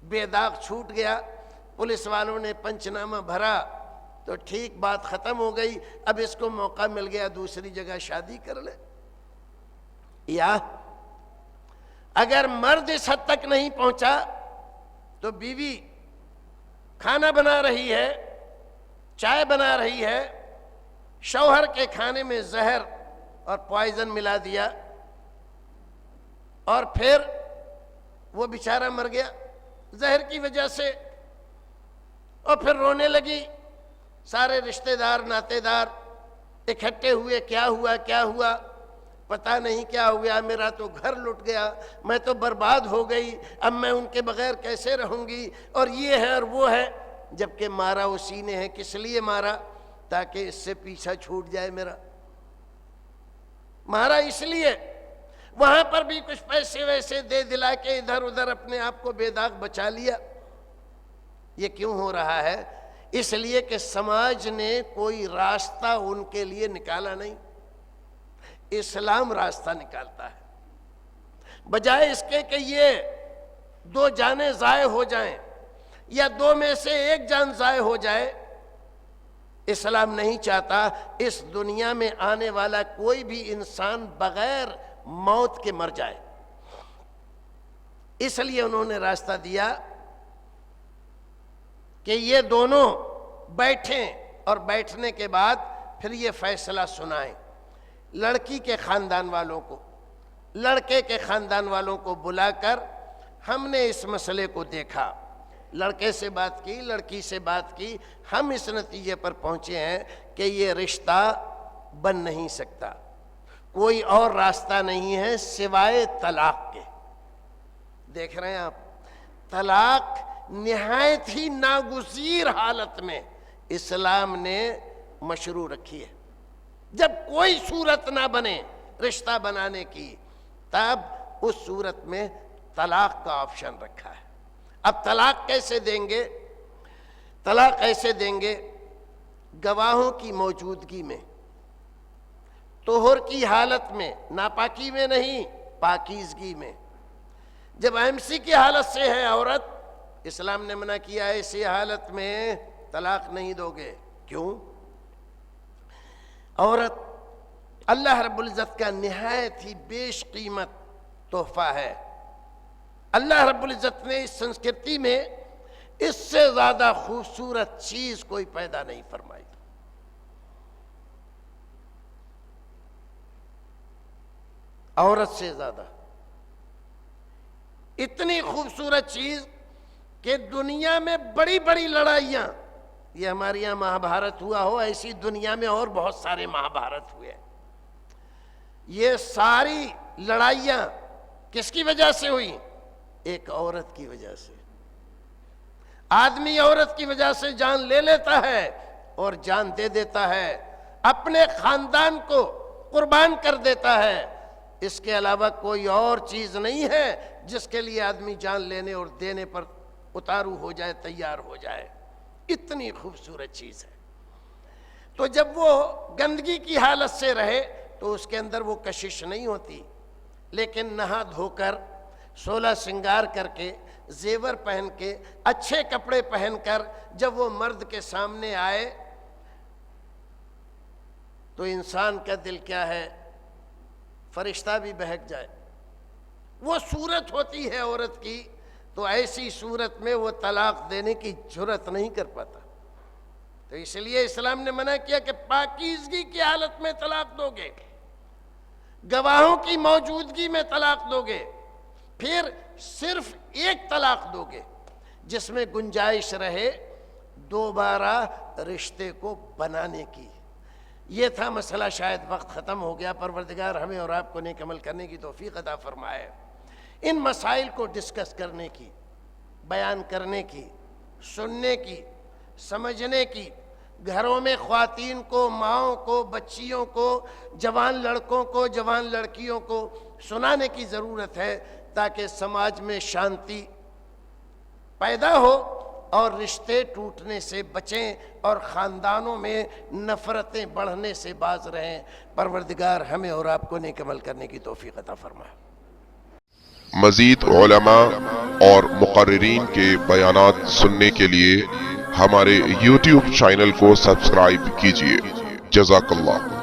بے داغ چھوٹ گیا۔ پولیس والوں نے پنچنامہ بھرا تو ٹھیک، بات ختم ہو گئی، اب اس کو موقع مل گیا دوسری جگہ شادی کر لے۔ یا اگر مرد اس حد تک نہیں پہنچا تو بیوی کھانا بنا رہی ہے، چائے بنا رہی ہے، شوہر کے کھانے میں زہر اور پوائزن ملا دیا، اور پھر وہ بیچارہ مر گیا زہر کی وجہ سے، اور پھر رونے لگی، سارے رشتہ دار ناتے دار اکٹھے ہوئے، کیا ہوا کیا ہوا، پتہ نہیں کیا ہوا، میرا تو گھر لٹ گیا، میں تو برباد ہو گئی، اب میں ان کے بغیر کیسے رہوں گی، اور یہ ہے اور وہ ہے، جبکہ مارا اسی نے ہے۔ کس لیے مارا؟ تاکہ اس سے پیچھا چھوٹ جائے میرا، مارا اس لیے۔ وہاں پر بھی کچھ پیسے ویسے دے دلا کے ادھر ادھر اپنے آپ کو بے داغ بچا لیا۔ یہ کیوں ہو رہا ہے؟ اس لیے کہ سماج نے کوئی راستہ ان کے لیے نکالا نہیں، اسلام راستہ نکالتا ہے۔ بجائے اس کے کہ یہ دو جانیں ضائع ہو جائیں یا دو میں سے ایک جان ضائع ہو جائے، اسلام نہیں چاہتا اس دنیا میں آنے والا کوئی بھی انسان بغیر موت کے مر جائے۔ اس لیے انہوں نے راستہ دیا کہ یہ دونوں بیٹھیں، اور بیٹھنے کے بعد پھر یہ فیصلہ سنائیں لڑکی کے خاندان والوں کو، لڑکے کے خاندان والوں کو بلا کر ہم نے اس مسئلے کو دیکھا، لڑکے سے بات کی، لڑکی سے بات کی، ہم اس نتیجے پر پہنچے ہیں کہ یہ رشتہ بن نہیں سکتا، کوئی اور راستہ نہیں ہے سوائے طلاق کے۔ دیکھ رہے ہیں آپ، طلاق نہایت ہی ناگزیر حالت میں اسلام نے مشروع رکھی ہے۔ جب کوئی صورت نہ بنے رشتہ بنانے کی، تب اس صورت میں طلاق کا آپشن رکھا ہے۔ اب طلاق کیسے دیں گے؟ طلاق ایسے دیں گے، گواہوں کی موجودگی میں، طہر کی حالت میں، ناپاکی میں نہیں، پاکیزگی میں۔ جب MC کی حالت سے ہے عورت، اسلام نے منع کیا ہے ایسی حالت میں طلاق نہیں دو گے۔ کیوں؟ عورت اللہ رب العزت کا نہایت ہی بیش قیمت تحفہ ہے۔ اللہ رب العزت نے اس سنسکرتی میں اس سے زیادہ خوبصورت چیز کوئی پیدا نہیں فرمائی۔ عورت سے زیادہ اتنی خوبصورت چیز کہ دنیا میں بڑی بڑی لڑائیاں، یہ ہمارے یہاں مہابھارت ہوا ہو، ایسی دنیا میں اور بہت سارے مہابھارت ہوئے۔ یہ ساری لڑائیاں کس کی وجہ سے ہوئی؟ ایک عورت کی وجہ سے۔ آدمی عورت کی وجہ سے جان لے لیتا ہے اور جان دے دیتا ہے، اپنے خاندان کو قربان کر دیتا ہے۔ اس کے علاوہ کوئی اور چیز نہیں ہے جس کے لیے آدمی جان لینے اور دینے پر اتارو ہو جائے، تیار ہو جائے، اتنی خوبصورت چیز ہے۔ تو جب وہ گندگی کی حالت سے رہے تو اس کے اندر وہ کشش نہیں ہوتی، لیکن نہا دھو کر، سولہ سنگار کر کے، زیور پہن کے، اچھے کپڑے پہن کر جب وہ مرد کے سامنے آئے تو انسان کا دل کیا ہے، فرشتہ بھی بہک جائے۔ وہ صورت ہوتی ہے عورت کی، تو ایسی صورت میں وہ طلاق دینے کی جرات نہیں کر پاتا۔ تو اس لیے اسلام نے منع کیا کہ پاکیزگی کی حالت میں طلاق دو گے، گواہوں کی موجودگی میں طلاق دو گے، پھر صرف ایک طلاق دو گے جس میں گنجائش رہے دوبارہ رشتے کو بنانے کی۔ یہ تھا مسئلہ، شاید وقت ختم ہو گیا۔ پروردگار ہمیں اور آپ کو نیک عمل کرنے کی توفیق عطا فرمائے۔ ان مسائل کو ڈسکس کرنے کی، بیان کرنے کی، سننے کی، سمجھنے کی، گھروں میں خواتین کو، ماؤں کو، بچیوں کو، جوان لڑکوں کو، جوان لڑکیوں کو سنانے کی ضرورت ہے، تاکہ سماج میں شانتی پیدا ہو اور رشتے ٹوٹنے سے بچیں اور خاندانوں میں نفرتیں بڑھنے سے باز رہیں۔ پروردگار ہمیں اور آپ کو نیک عمل کرنے کی توفیق عطا فرمائے۔ مزید علماء اور مقررین کے بیانات سننے کے لیے ہمارے YouTube چینل کو سبسکرائب کیجیے۔ جزاک اللہ۔